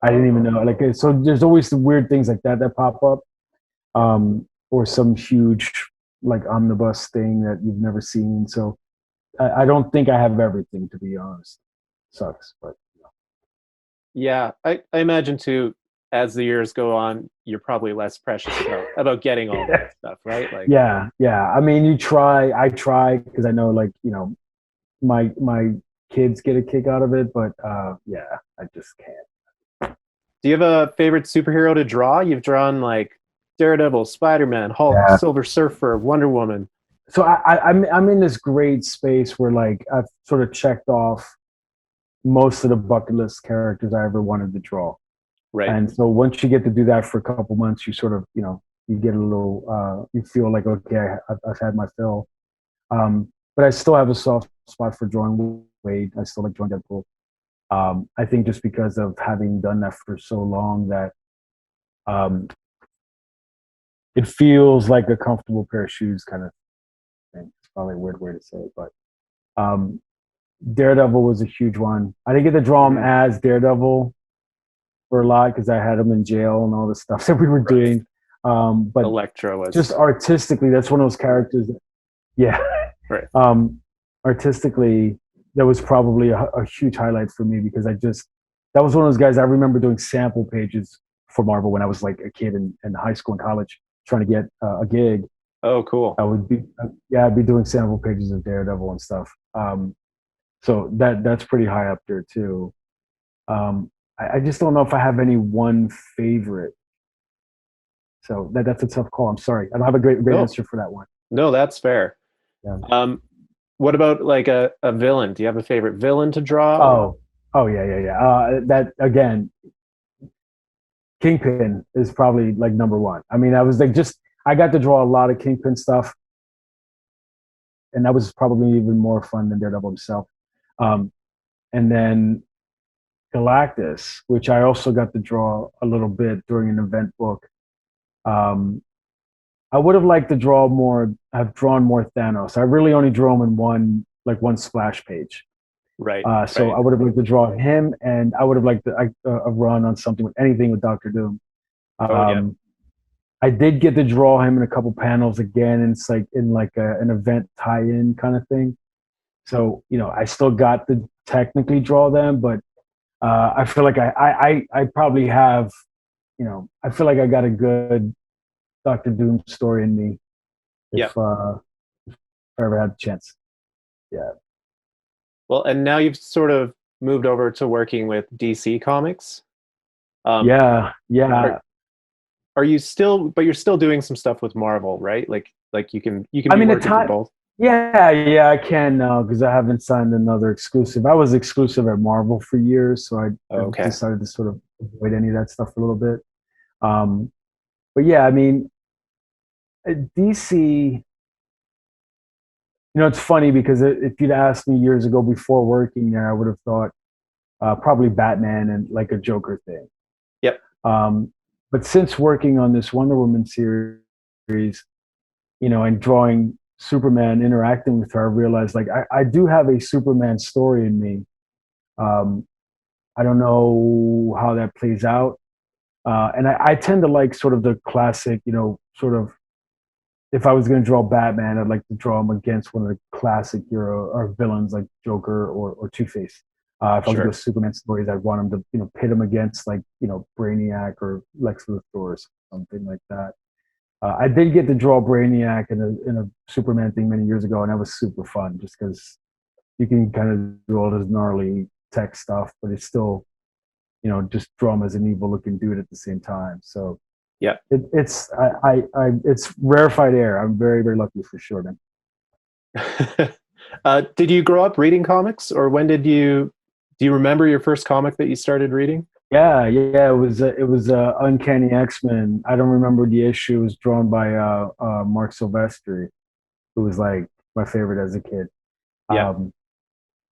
I didn't even know. Like, so there's always the weird things like that pop up, or some huge like omnibus thing that you've never seen. So I don't think I have everything, to be honest. Sucks, but Yeah, I imagine too, as the years go on, you're probably less precious about getting all that stuff, right? Like, yeah. I mean, I try because I know, like, my kids get a kick out of it, but yeah, I just can't. do you have a favorite superhero to draw? You've drawn like Daredevil, Spider-Man, Hulk, Yeah. Silver Surfer, Wonder Woman. So I'm in this great space where, like, I've sort of checked off most of the bucket list characters I ever wanted to draw. Right. And so once you get to do that for a couple months, you sort of, you get a little, you feel like, okay, I've had my fill. But I still have a soft spot for drawing Wade. I still like drawing Deadpool. I think just because of having done that for so long that it feels like a comfortable pair of shoes kind of thing. It's probably a weird way to say it, but Daredevil was a huge one. I didn't get to draw him as Daredevil for a lot because I had him in jail and all the stuff that we were doing. But Electro was just artistically, that's one of those characters that, yeah. Right. Artistically, that was probably a huge highlight for me, because that was one of those guys. I remember doing sample pages for Marvel when I was like a kid in high school and college trying to get a gig. Oh, cool. I'd be doing sample pages of Daredevil and stuff. So that's pretty high up there too. I just don't know if I have any one favorite. So that's a tough call. I'm sorry. I don't have a great answer for that one. No, that's fair. Yeah. What about like a villain? Do you have a favorite villain to draw? Oh yeah. That, again, Kingpin is probably like number one. I mean, I got to draw a lot of Kingpin stuff, and that was probably even more fun than Daredevil himself. And then Galactus, which I also got to draw a little bit during an event book. I would have liked to have drawn more Thanos. I really only drew him in one splash page. Right. So I would have liked to draw him, and I would have liked a run on anything with Doctor Doom. I did get to draw him in a couple panels again, and it's like in like an event tie-in kind of thing. So, I still got to technically draw them, but I feel like I probably have, I feel like I got a good Doctor Doom story in me if I ever had the chance. Yeah. Well, and now you've sort of moved over to working with DC Comics. Yeah. Are you still? But you're still doing some stuff with Marvel, right? Like you can. I mean, working for both. Yeah, I can now because I haven't signed another exclusive. I was exclusive at Marvel for years, so I decided to sort of avoid any of that stuff a little bit. But yeah, I mean, DC. It's funny because if you'd asked me years ago before working there, I would have thought probably Batman and like a Joker thing. Yep. But since working on this Wonder Woman series, and drawing Superman, interacting with her, I realized like I do have a Superman story in me. I don't know how that plays out. And I tend to like sort of the classic, sort of, if I was going to draw Batman, I'd like to draw him against one of the classic hero or villains like Joker or Two-Face. If I was going to go Superman stories, I'd want him to, pit him against like, Brainiac or Lex Luthor or something like that. I did get to draw Brainiac in a Superman thing many years ago, and that was super fun just because you can kind of do all this gnarly tech stuff, but it's still, just draw him as an evil looking dude at the same time. So yeah, it's rarefied air. I'm very, very lucky for sure, man. Did you grow up reading comics, or do you remember your first comic that you started reading? Yeah. It was Uncanny X-Men. I don't remember the issue. It was drawn by Mark Silvestri, who was like my favorite as a kid. Yeah.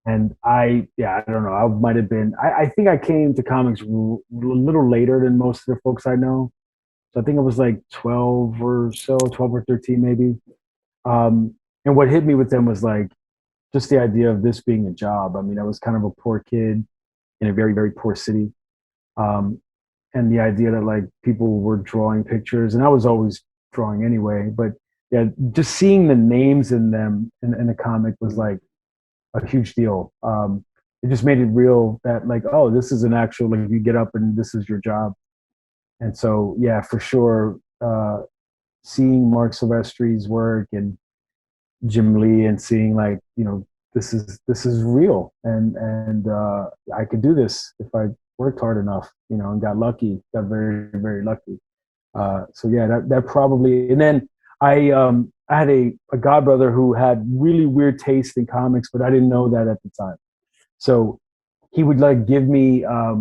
And I don't know. I might have been. I think I came to comics a little later than most of the folks I know. So I think I was like 12 or 13 maybe. And what hit me with them was like just the idea of this being a job. I mean, I was kind of a poor kid in a very, very poor city. And the idea that like people were drawing pictures, and I was always drawing anyway, but yeah, just seeing the names in them in a comic was like a huge deal. It just made it real that like, oh, this is an actual, like you get up and this is your job. And so, yeah, for sure, seeing Mark Silvestri's work and Jim Lee and seeing like, this is real, and I could do this if I worked hard enough, and got very, very lucky. So yeah, that probably, and then I had a godbrother who had really weird taste in comics, but I didn't know that at the time. So he would like give me, a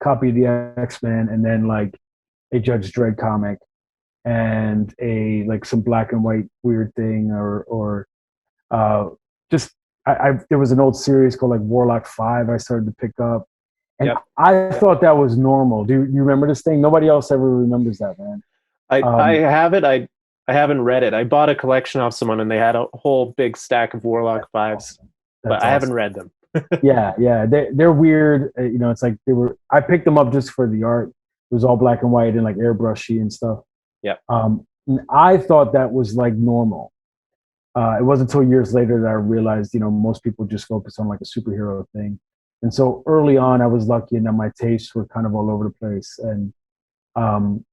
copy of the X-Men and then like a Judge Dredd comic and a like some black and white weird thing or just there was an old series called like Warlock 5 I started to pick up. And yep. I thought that was normal. Do you remember this thing? Nobody else ever remembers that, man. I have it. I haven't read it. I bought a collection off someone and they had a whole big stack of Warlock 5s, awesome. But awesome. I haven't read them. yeah. They're weird. It's like I picked them up just for the art. It was all black and white and like airbrushy and stuff. Yeah. I thought that was like normal. It wasn't until years later that I realized, most people just focus on like a superhero thing. And so early on, I was lucky in that my tastes were kind of all over the place. And I'm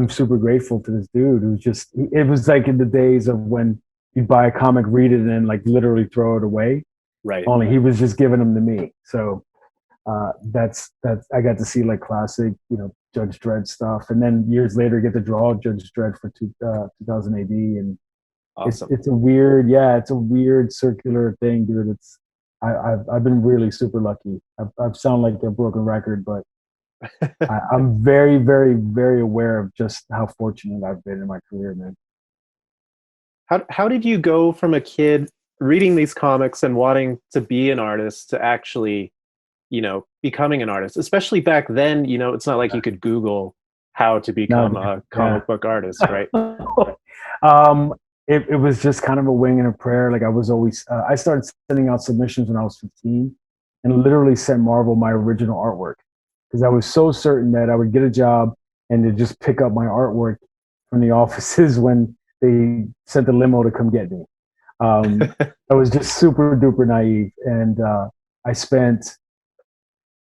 super grateful to this dude who's just, it was like in the days of when you'd buy a comic, read it, and then like literally throw it away. Right. Only he was just giving them to me. So that's I got to see like classic, Judge Dredd stuff. And then years later, get to draw Judge Dredd for 2000 AD. And awesome. It's a weird circular thing, dude. I've been really super lucky. I've sound like a broken record, but I'm very, very, very aware of just how fortunate I've been in my career, man. How did you go from a kid reading these comics and wanting to be an artist to actually, becoming an artist? Especially back then, it's not like you could Google how to become a comic book artist, right? It was just kind of a wing and a prayer. Like I was always, I started sending out submissions when I was 15 and literally sent Marvel my original artwork because I was so certain that I would get a job and to just pick up my artwork from the offices when they sent the limo to come get me. I was just super duper naive. And I spent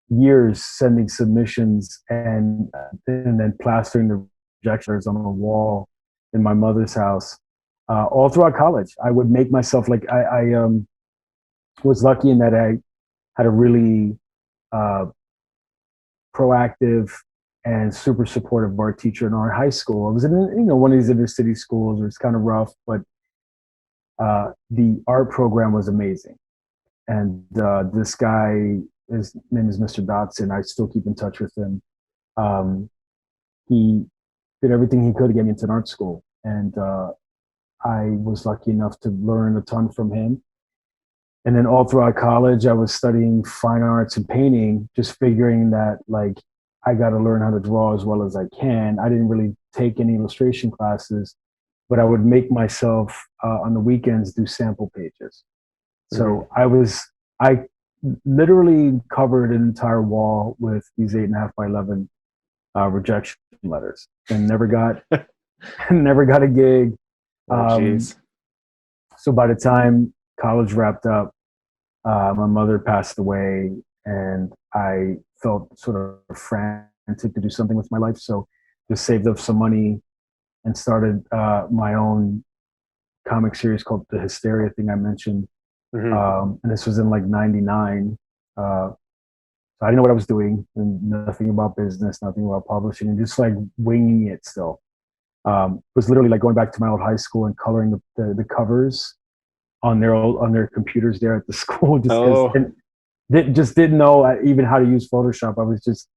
years sending submissions and then plastering the projectors on the wall in my mother's house. All throughout college, I would make myself like I was lucky in that I had a really proactive and super supportive art teacher in our high school. I was in one of these inner city schools where it's kind of rough, but the art program was amazing. And this guy, his name is Mr. Dotson. I still keep in touch with him. He did everything he could to get me into an art school, and I was lucky enough to learn a ton from him. And then all throughout college, I was studying fine arts and painting, just figuring that like I got to learn how to draw as well as I can. I didn't really take any illustration classes, but I would make myself on the weekends do sample pages. So I literally covered an entire wall with these 8.5 by 11 rejection letters, and never got never got a gig. Oh, Um, geez. so by the time college wrapped up, my mother passed away, and I felt sort of frantic to do something with my life. So just saved up some money and started my own comic series called The Hysteria thing I mentioned. Hmm. And this was in like 99. So I didn't know what I was doing, and nothing about business, nothing about publishing, and just like winging it still. It was literally like going back to my old high school and coloring the covers on their computers there at the school, just because, Oh, and just didn't know even how to use Photoshop. I was just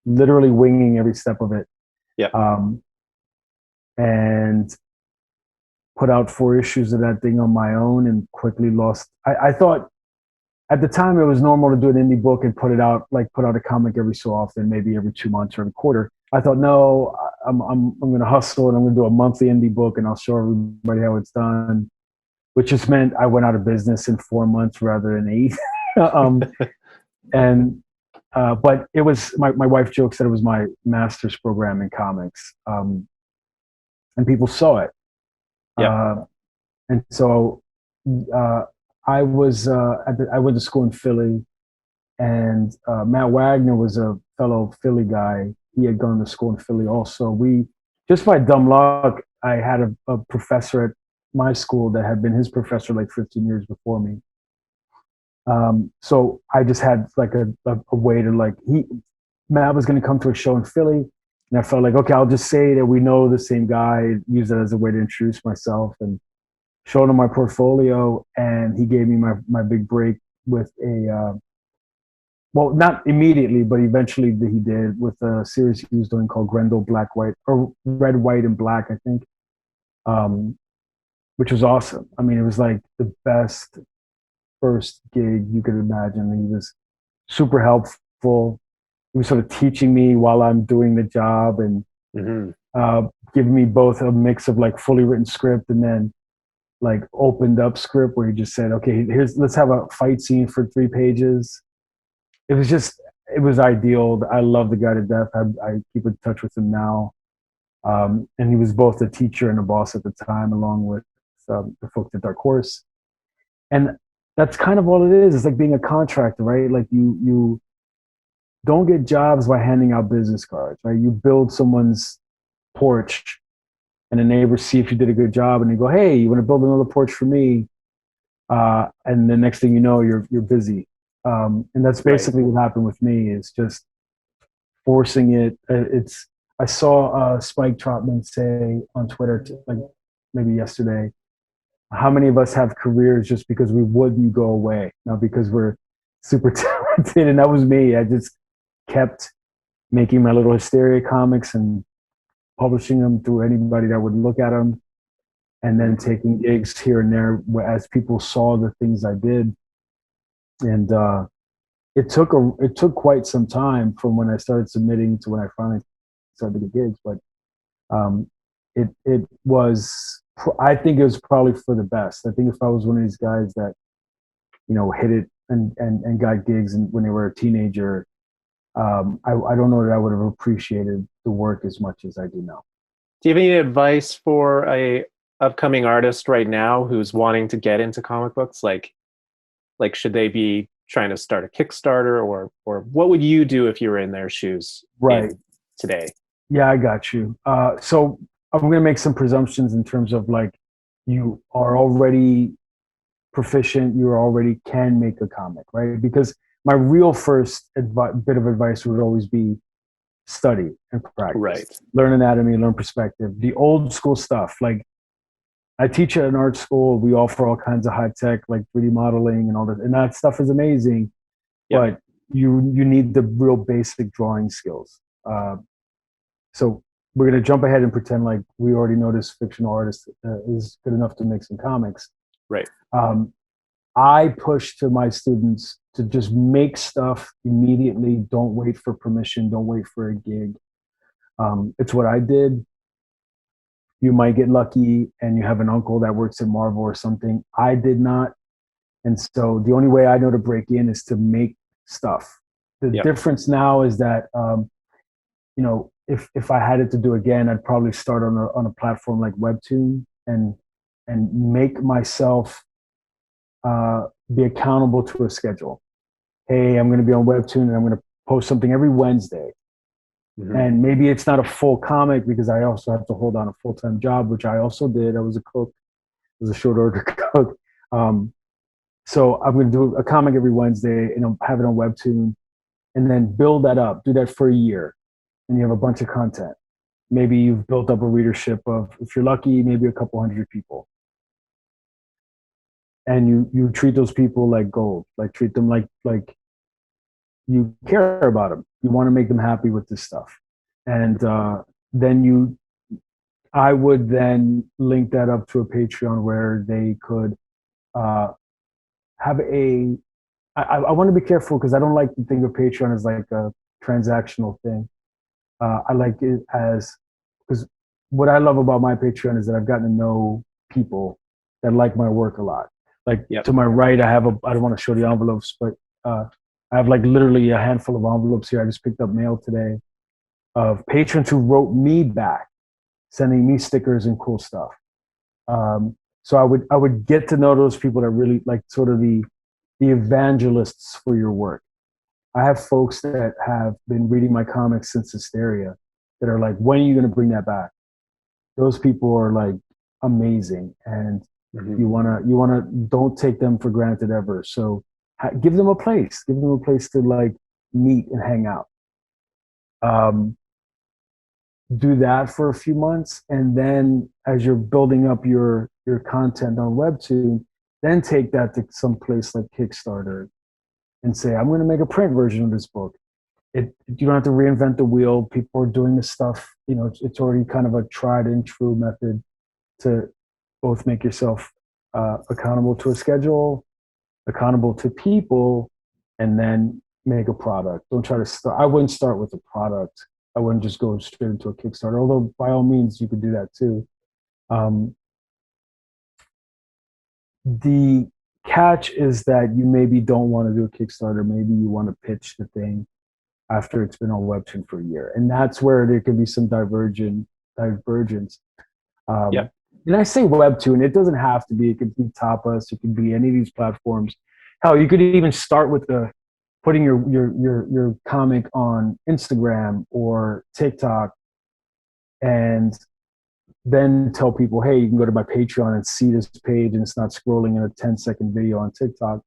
literally winging every step of it. yeah. Um, and put out 4 issues of that thing on my own, and quickly lost. I thought at the time it was normal to do an indie book and put out a comic every so often, maybe every 2 months or a quarter. I thought, no, I'm going to hustle and I'm going to do a monthly indie book, and I'll show everybody how it's done, which just meant I went out of business in 4 months rather than 8. um, and but it was my wife jokes that it was my master's program in comics, and people saw it. Yeah. And so uh, I went to school in Philly, and Matt Wagner was a fellow Philly guy. He had gone to school in Philly also. We just by dumb luck, I had a professor at my school that had been his professor like 15 years before me. So I just had like a way to like Matt was going to come to a show in Philly, and I felt like, okay, I'll just say that we know the same guy, use it as a way to introduce myself, and showed him my portfolio, and he gave me my big break with well, not immediately, but eventually he did, with a series he was doing called Grendel Black, White, or Red, White, and Black, I think, um, which was awesome. I mean, it was like the best first gig you could imagine. He was super helpful. He was sort of teaching me while I'm doing the job, and Hmm. uh, giving me both a mix of like fully written script and then like opened up script where he just said, okay, let's have a fight scene for 3 pages. It was ideal. I love the guy to death. I keep in touch with him now. And he was both a teacher and a boss at the time, along with the folks at Dark Horse. And that's kind of all it is. It's like being a contractor, right? Like you don't get jobs by handing out business cards, right? You build someone's porch, and the neighbors see if you did a good job, and they go, hey, you want to build another porch for me? And the next thing you know, you're busy. And that's Right. basically what happened with me, is just forcing it. I saw Spike Trotman say on Twitter, like maybe yesterday, how many of us have careers just because we wouldn't go away, not because we're super talented. And that was me. I just kept making my little Hysteria comics and publishing them to anybody that would look at them, and then taking gigs here and there as people saw the things I did. And it took quite some time from when I started submitting to when I finally started to get gigs, but um, it was, I think it was probably for the best. I think if I was one of these guys that hit it and got gigs and when they were a teenager, I don't know that I would have appreciated the work as much as I do now. Do you have any advice for a upcoming artist right now who's wanting to get into comic books? Like should they be trying to start a Kickstarter, or what would you do if you were in their shoes Right. in today? Yeah, I got you. So I'm going to make some presumptions in terms of like, you are already proficient, you already can make a comic, right? Because my real first bit of advice would always be study and practice. Right. Learn anatomy, learn perspective. The old school stuff. Like, I teach at an art school. We offer all kinds of high tech, like 3D modeling and all that. And that stuff is amazing, Yep. but you need the real basic drawing skills. So we're going to jump ahead and pretend like we already know this fictional artist is good enough to make some comics. Right. I push to my students to just make stuff immediately. Don't wait for permission. Don't wait for a gig. It's what I did. You might get lucky and you have an uncle that works at Marvel or something. I did not. And so the only way I know to break in is to make stuff. The difference now is that, if I had it to do again, I'd probably start on a platform like Webtoon and make myself be accountable to a schedule. Hey, I'm going to be on Webtoon and I'm going to post something every Wednesday. Mm-hmm. And maybe it's not a full comic because I also have to hold on a full-time job, which I also did. I was a cook. I was a short order cook. So I'm going to do a comic every Wednesday and I'll have it on Webtoon and then build that up. Do that for a year. And you have a bunch of content. Maybe you've built up a readership of, if you're lucky, maybe a couple hundred people. And you treat those people like gold, like treat them like you care about them. You want to make them happy with this stuff. And then I would then link that up to a Patreon where they could have I want to be careful because I don't like to think of Patreon as like a transactional thing. I like it because what I love about my Patreon is that I've gotten to know people that like my work a lot. Like to my right, I don't want to show the envelopes, but I have like literally a handful of envelopes here. I just picked up mail today of patrons who wrote me back, sending me stickers and cool stuff. So I would get to know those people that really like sort of the evangelists for your work. I have folks that have been reading my comics since Hysteria that are like, when are you going to bring that back? Those people are like amazing. And you want to don't take them for granted ever. So give them a place to like meet and hang out. Do that for a few months. And then as you're building up your content on Webtoon, then take that to some place like Kickstarter and say, I'm going to make a print version of this book. You don't have to reinvent the wheel. People are doing this stuff. It's already kind of a tried and true method to both make yourself accountable to a schedule, accountable to people, and then make a product. Don't try to start. I wouldn't start with a product. I wouldn't just go straight into a Kickstarter, although by all means you could do that too. The catch is that you maybe don't want to do a Kickstarter. Maybe you want to pitch the thing after it's been on Webtoon for a year. And that's where there could be some divergence. And I say Webtoon, it doesn't have to be. It could be Tapas. It could be any of these platforms. Hell, you could even start with putting your comic on Instagram or TikTok and then tell people, hey, you can go to my Patreon and see this page and it's not scrolling in a 10-second video on TikTok.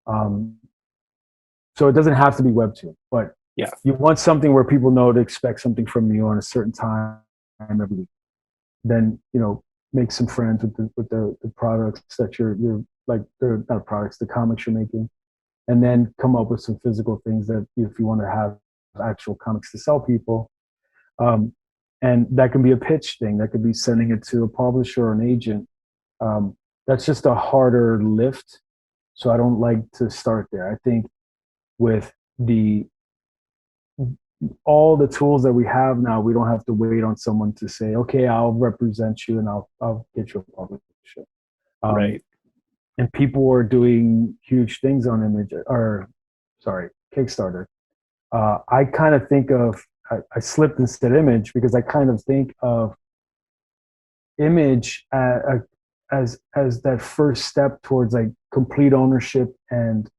So it doesn't have to be Webtoon, but you want something where people know to expect something from you on a certain time every week. Then, make some friends with the products that you're like, they're not products, the comics you're making, and then come up with some physical things that if you want to have actual comics to sell people. And that can be a pitch thing. That could be sending it to a publisher or an agent. That's just a harder lift. So I don't like to start there. I think with all the tools that we have now, we don't have to wait on someone to say, okay, I'll represent you and I'll get you a publisher. Right. And people are doing huge things on Kickstarter. I kind of think of, I slipped and said Image because I kind of think of Image as that first step towards like complete ownership and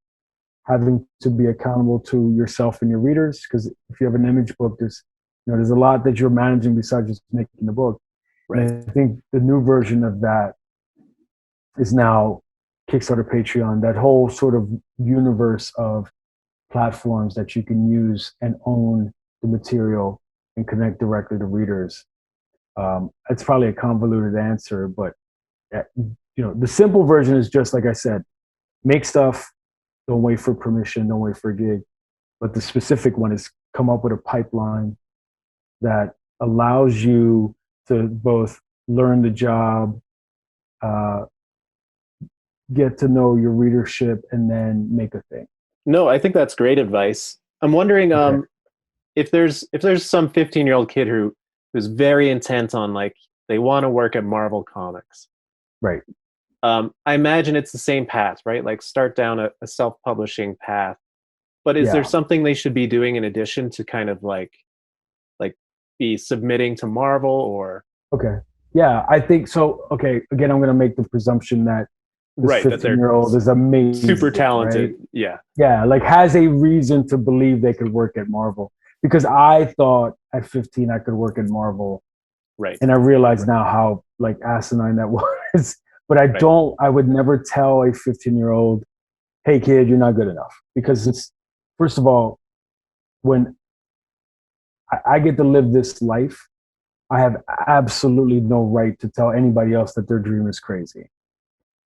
having to be accountable to yourself and your readers. Because if you have an Image book, there's a lot that you're managing besides just making the book. Right. And I think the new version of that is now Kickstarter, Patreon, that whole sort of universe of platforms that you can use and own the material and connect directly to readers. It's probably a convoluted answer, but the simple version is just like I said, make stuff, don't wait for permission, don't wait for a gig. But the specific one is come up with a pipeline that allows you to both learn the job, get to know your readership, and then make a thing. No, I think that's great advice. I'm wondering if there's some 15-year-old kid who's very intent on, like, they want to work at Marvel Comics. Right. I imagine it's the same path, right? Like start down a self-publishing path. But is there Yeah. something they should be doing in addition to kind of like be submitting to Marvel or Okay. Yeah, I think so. Okay, again, I'm going to make the presumption that this right that they're 15-year-old is super amazing, right? talented? Yeah, Yeah, like has a reason to believe they could work at Marvel. Because I thought at 15 I could work at Marvel, right, and I realize now how like asinine that was. But right, I would never tell a 15-year-old, hey kid, you're not good enough. Because it's, first of all, when I get to live this life, I have absolutely no right to tell anybody else that their dream is crazy.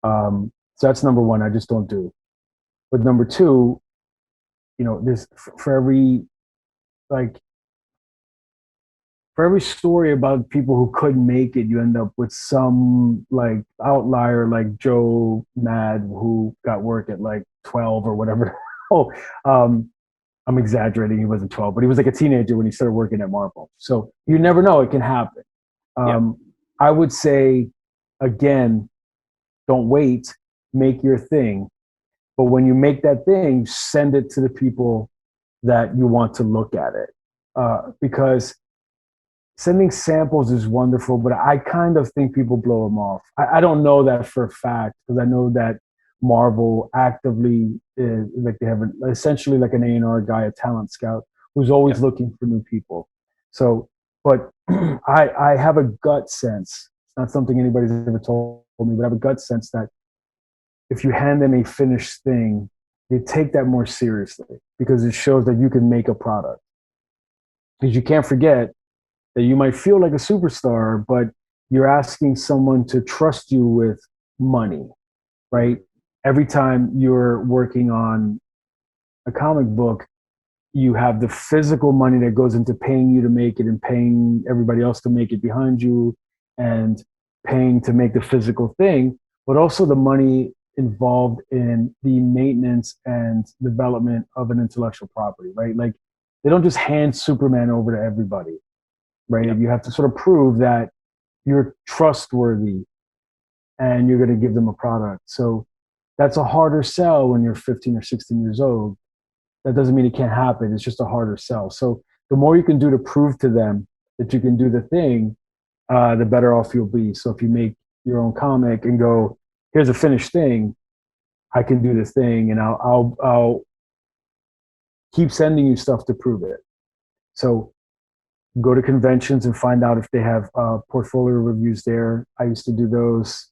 So that's number one. I just don't do. But number two, there's for every like for every story about people who couldn't make it, you end up with some like outlier like Joe Mad who got work at like 12 or whatever. Oh, I'm exaggerating. He wasn't 12, but he was like a teenager when he started working at Marvel. So you never know; it can happen. yeah, Um, I would say, again, don't wait. Make your thing. But when you make that thing, send it to the people that you want to look at it. Because sending samples is wonderful, but I kind of think people blow them off. I don't know that for a fact because I know that Marvel actively is like they have essentially like an A&R guy, a talent scout who's yeah, always looking for new people. So, but I have a gut sense. It's not something anybody's ever told me, but I have a gut sense that if you hand them a finished thing, they take that more seriously because it shows that you can make a product. Because you can't forget that you might feel like a superstar, but you're asking someone to trust you with money, right? Every time you're working on a comic book, you have the physical money that goes into paying you to make it and paying everybody else to make it behind you and paying to make the physical thing, but also the money involved in the maintenance and development of an intellectual property, right? Like they don't just hand Superman over to everybody, right? yeah, You have to sort of prove that you're trustworthy and you're going to give them a product. So that's a harder sell when you're 15 or 16 years old. That doesn't mean it can't happen. It's just a harder sell. So the more you can do to prove to them that you can do the thing, the better off you'll be. So if you make your own comic and go, here's a finished thing, I can do this thing, and I'll keep sending you stuff to prove it. So go to conventions and find out if they have portfolio reviews there. I used to do those.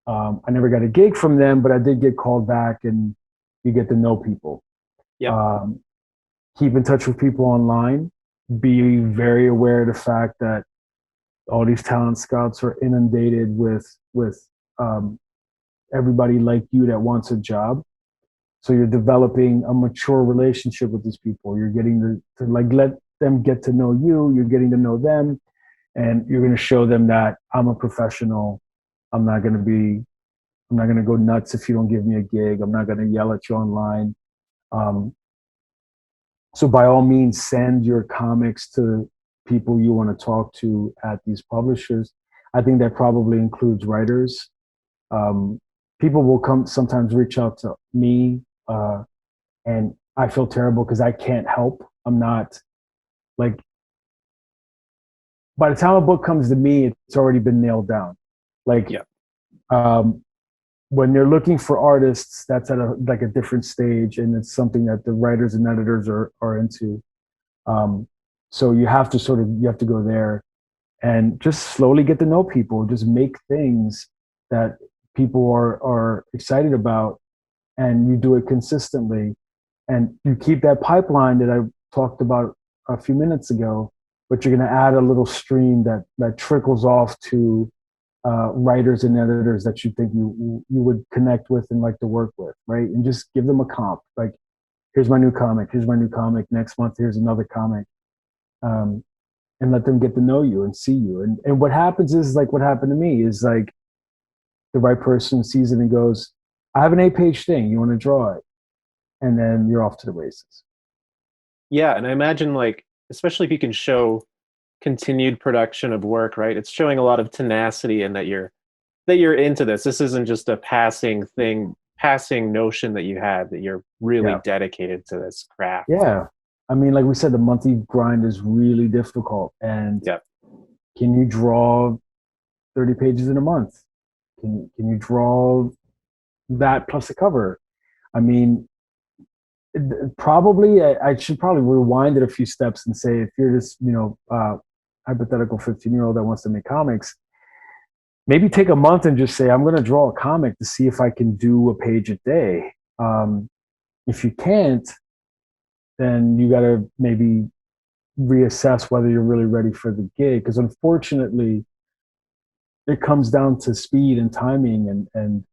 I never got a gig from them, but I did get called back, and you get to know people. yep, Um, Keep in touch with people online. Be very aware of the fact that all these talent scouts are inundated with um, everybody like you that wants a job. So you're developing a mature relationship with these people. You're getting to like let them get to know you. You're getting to know them, and you're going to show them that I'm a professional. I'm not going to be. I'm not going to go nuts if you don't give me a gig. I'm not going to yell at you online. Um, so by all means, send your comics to people you want to talk to at these publishers. I think that probably includes writers. Um, People will come sometimes reach out to me, and I feel terrible because I can't help. I'm not like by the time a book comes to me, it's already been nailed down. Like yeah, um, when they're looking for artists, that's at a different stage, and it's something that the writers and editors are into. Um, so you have to go there and just slowly get to know people. Just make things that people are excited about, and you do it consistently, and you keep that pipeline that I talked about a few minutes ago. But you're going to add a little stream that trickles off to writers and editors that you think you would connect with and like to work with, right? And just give them a comp. Like, here's my new comic. Here's my new comic. Next month, here's another comic. Um, and let them get to know you and see you. And what happens is like what happened to me is like the right person sees it and goes, I have an 8-page thing. You want to draw it? And then you're off to the races. yeah. And I imagine like especially if you can show continued production of work, right? It's showing a lot of tenacity and that that you're into this. This isn't just a passing thing, passing notion that you had, that you're really dedicated to this craft. Yeah. I mean, like we said, the monthly grind is really difficult. And can you draw 30 pages in a month? Can you draw that plus a cover? I mean, probably I should probably rewind it a few steps and say, if you're this, hypothetical 15-year-old that wants to make comics, maybe take a month and just say, I'm going to draw a comic to see if I can do a page a day. If you can't, then you got to maybe reassess whether you're really ready for the gig. Because unfortunately, it comes down to speed and timing, and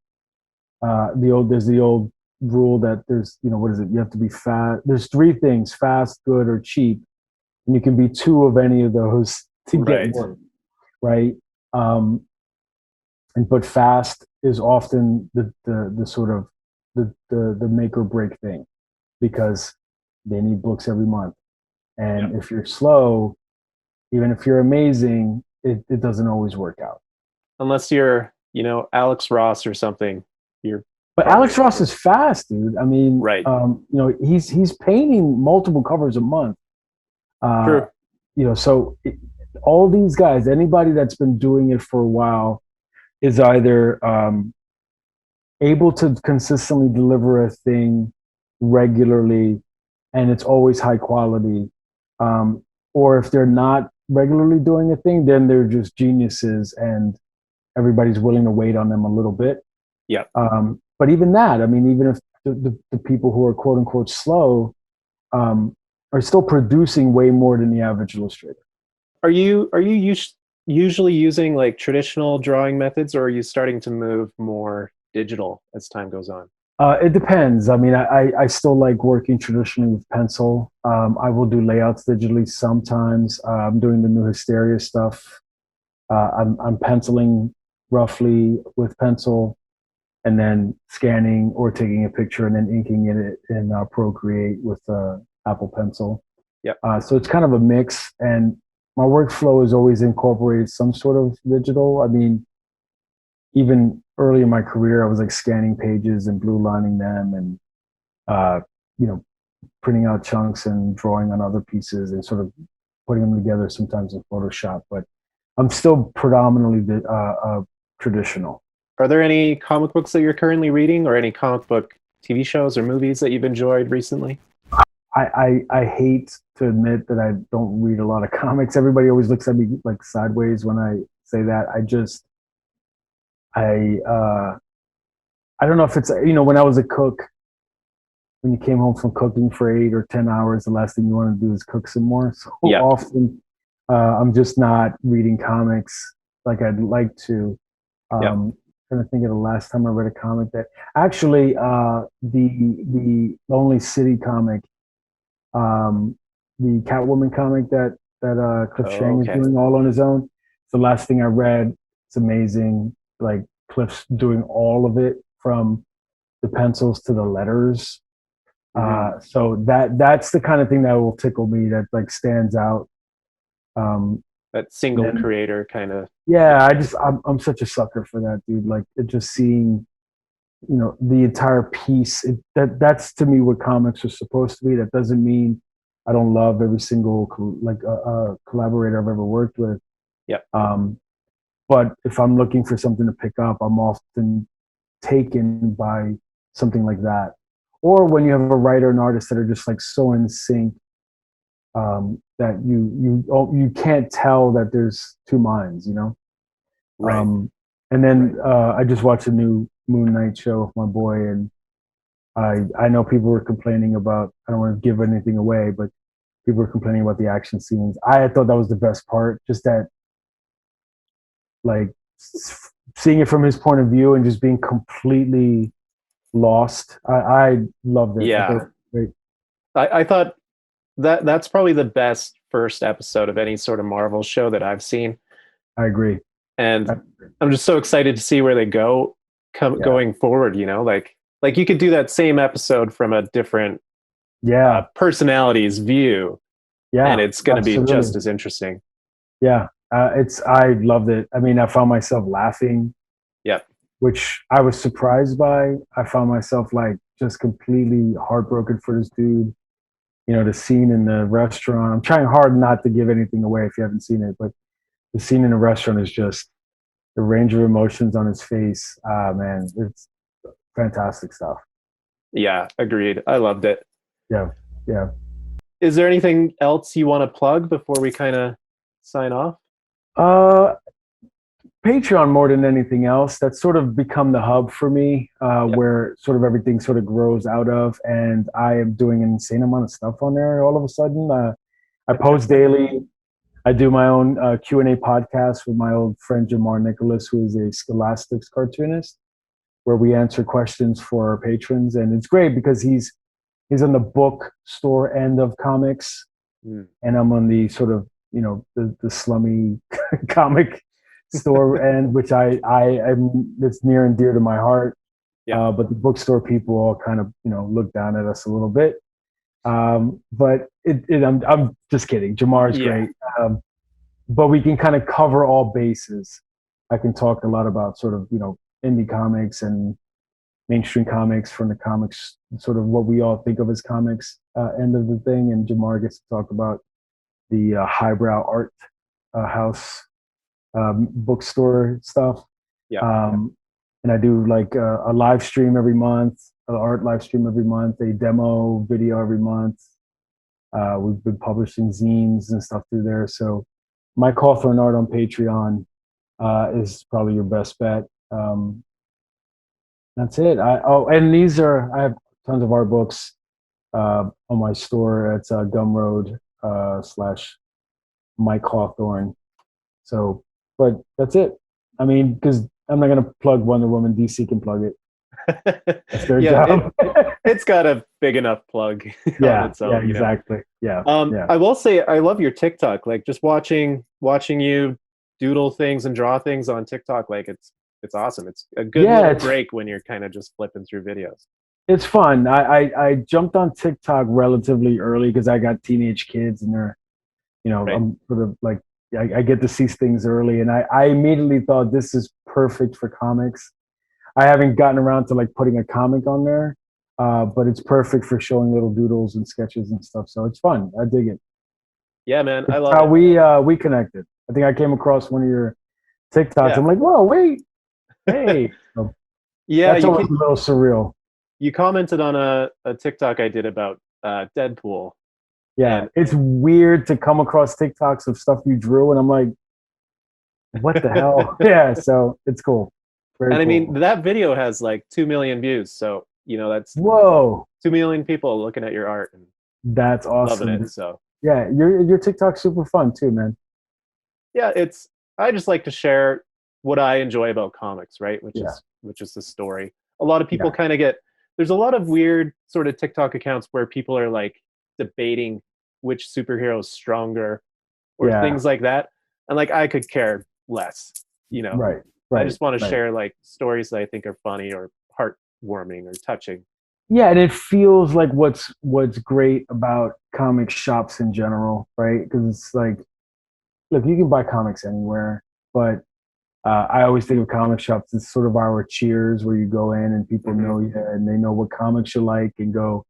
there's the old rule that there's, what is it? You have to be fast. There's three things: fast, good, or cheap, and you can be two of any of those to get work, right? But fast is often the sort of the make or break thing, because they need books every month. And if you're slow, even if you're amazing, it doesn't always work out. Unless you're, Alex Ross or something. But Alex Ross is fast, dude. I mean, he's painting multiple covers a month. True. So all these guys, anybody that's been doing it for a while, is either able to consistently deliver a thing regularly, and it's always high quality. Or if they're not regularly doing a thing, then they're just geniuses, and everybody's willing to wait on them a little bit. Yeah. But even that, I mean, even if the people who are quote unquote slow are still producing way more than the average illustrator. Are you usually using like traditional drawing methods, or are you starting to move more digital as time goes on? It depends. I mean, I still like working traditionally with pencil. I will do layouts digitally sometimes. I'm doing the new Hysteria stuff. I'm penciling roughly with pencil, and then scanning or taking a picture and then inking it in Procreate with Apple Pencil. Yeah. So it's kind of a mix, and my workflow has always incorporated some sort of digital. I mean, even early in my career, I was like scanning pages and blue lining them, and printing out chunks and drawing on other pieces and sort of putting them together sometimes in Photoshop. But I'm still predominantly traditional. Are there any comic books that you're currently reading, or any comic book TV shows or movies that you've enjoyed recently? I hate to admit that I don't read a lot of comics. Everybody always looks at me like sideways when I say that. I don't know if it's, when I was a cook, when you came home from cooking for 8 or 10 hours, the last thing you want to do is cook some more. So often I'm just not reading comics like I'd like to. I'm trying to think of the last time I read a comic that actually the Lonely City comic, the Catwoman comic that Cliff Chang is doing all on his own. It's the last thing I read. It's amazing. Like Cliff's doing all of it, from the pencils to the letters. So that's the kind of thing that will tickle me, that like stands out. That single creator kind of. Yeah, I'm such a sucker for that, dude. Like, it just seeing, the entire piece. That's to me what comics are supposed to be. That doesn't mean I don't love every single collaborator I've ever worked with. Yeah. But if I'm looking for something to pick up, I'm often taken by something like that. Or when you have a writer and artist that are just like so in sync, that you can't tell that there's two minds, Right. And then I just watched a new Moon Knight show with my boy, and I know people were complaining about, I don't want to give anything away, but people were complaining about the action scenes. I thought that was the best part, just that, like, seeing it from his point of view and just being completely lost. I loved it. Yeah. I thought that's probably the best first episode of any sort of Marvel show that I've seen. I agree. And I'm just so excited to see where they go going forward, like you could do that same episode from a different personality's view. Yeah. And it's going to be just as interesting. Yeah. I loved it. I mean, I found myself laughing which I was surprised by. I found myself like just completely heartbroken for this dude. You know, the scene in the restaurant. I'm trying hard not to give anything away if you haven't seen it, but the scene in the restaurant is just the range of emotions on his face. Ah, man, it's fantastic stuff. Yeah, agreed. I loved it. Yeah, yeah. Is there anything else you want to plug before we kind of sign off? Uh, Patreon more than anything else. That's sort of become the hub for me, where sort of everything sort of grows out of, and I am doing an insane amount of stuff on there. All of a sudden, I post daily. I do my own Q&A podcast with my old friend Jamar Nicholas, who is a Scholastics cartoonist, where we answer questions for our patrons, and it's great because he's on the bookstore end of comics, and I'm on the sort of the slummy comic store end, which I'm it's near and dear to my heart. Yeah. But the bookstore people all kind of look down at us a little bit. But I'm just kidding. Jamar's great. But we can kind of cover all bases. I can talk a lot about sort of indie comics and mainstream comics from the comics, sort of what we all think of as comics end of the thing, and Jamar gets to talk about the highbrow art house bookstore stuff. And I do like a live stream every month, an art live stream every month, a demo video every month. We've been publishing zines and stuff through there. So Mike Hawthorne art on Patreon is probably your best bet. That's it. And I have tons of art books on my store. It's Gumroad / Mike Hawthorne. So, but that's it. I mean, because I'm not going to plug Wonder Woman. DC can plug it. That's their job. It's got a big enough plug. Yeah, on its own, exactly. Yeah. I will say I love your TikTok. Like just watching you doodle things and draw things on TikTok. Like it's awesome. It's a good little break when you're kind of just flipping through videos. It's fun. I jumped on TikTok relatively early because I got teenage kids and they're, right. I'm sort of like, I get to see things early, and I immediately thought this is perfect for comics. I haven't gotten around to like putting a comic on there, but it's perfect for showing little doodles and sketches and stuff. So it's fun. I dig it. Yeah, man. It's I love how we connected. I think I came across one of your TikToks. Yeah. I'm like, whoa, wait, hey. So that's always a little surreal. You commented on a TikTok I did about Deadpool. Yeah, it's weird to come across TikToks of stuff you drew, and I'm like, what the hell? Yeah, so it's cool. Very cool. I mean, that video has like 2 million views, so that's 2 million people looking at your art. And that's awesome. Loving it. So yeah, your TikTok's super fun too, man. Yeah, I just like to share what I enjoy about comics, right? Which is the story. A lot of people kind of there's a lot of weird sort of TikTok accounts where people are like debating which superhero is stronger or things like that, and like I could care less. Right. I just want to share like stories that I think are funny or heartwarming or touching. Yeah, and it feels like what's great about comic shops in general, right? Because it's like, look, you can buy comics anywhere, but I always think of comic shops as sort of our Cheers, where you go in and people know you and they know what comics you like and go,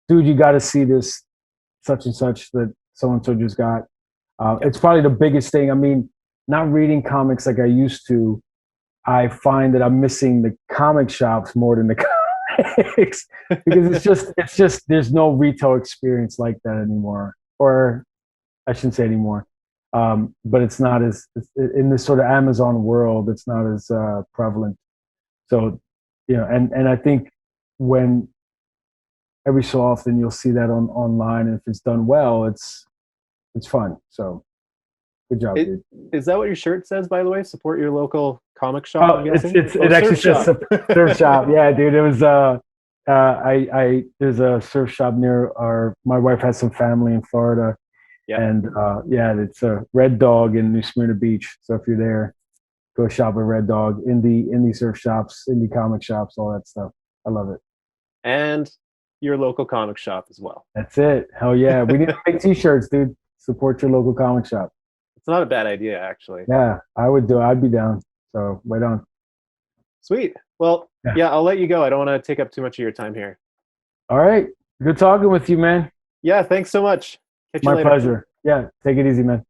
dude, you got to see this such and such that so-and-so just got. It's probably the biggest thing. I mean, not reading comics like I used to, I find that I'm missing the comic shops more than the comics because it's just there's no retail experience like that anymore, or I shouldn't say anymore. But it's not as in this sort of Amazon world. It's not as prevalent. So, and I think when every so often you'll see that online, and if it's done well, it's fun. So, good job, dude. Is that what your shirt says, by the way? Support your local comic shop. It actually says surf shop. Yeah, dude. It was there's a surf shop near my wife has some family in Florida. Yeah. And it's a Red Dog in New Smyrna Beach. So if you're there, go shop at Red Dog, indie surf shops, indie comic shops, all that stuff. I love it. And your local comic shop as well. That's it. Hell yeah. We need to make t-shirts, dude. Support your local comic shop. It's not a bad idea, actually. Yeah, I'd be down. So right on. Sweet. Well, yeah, I'll let you go. I don't want to take up too much of your time here. All right. Good talking with you, man. Yeah, thanks so much. Catch you My later. pleasure. Yeah, take it easy, man.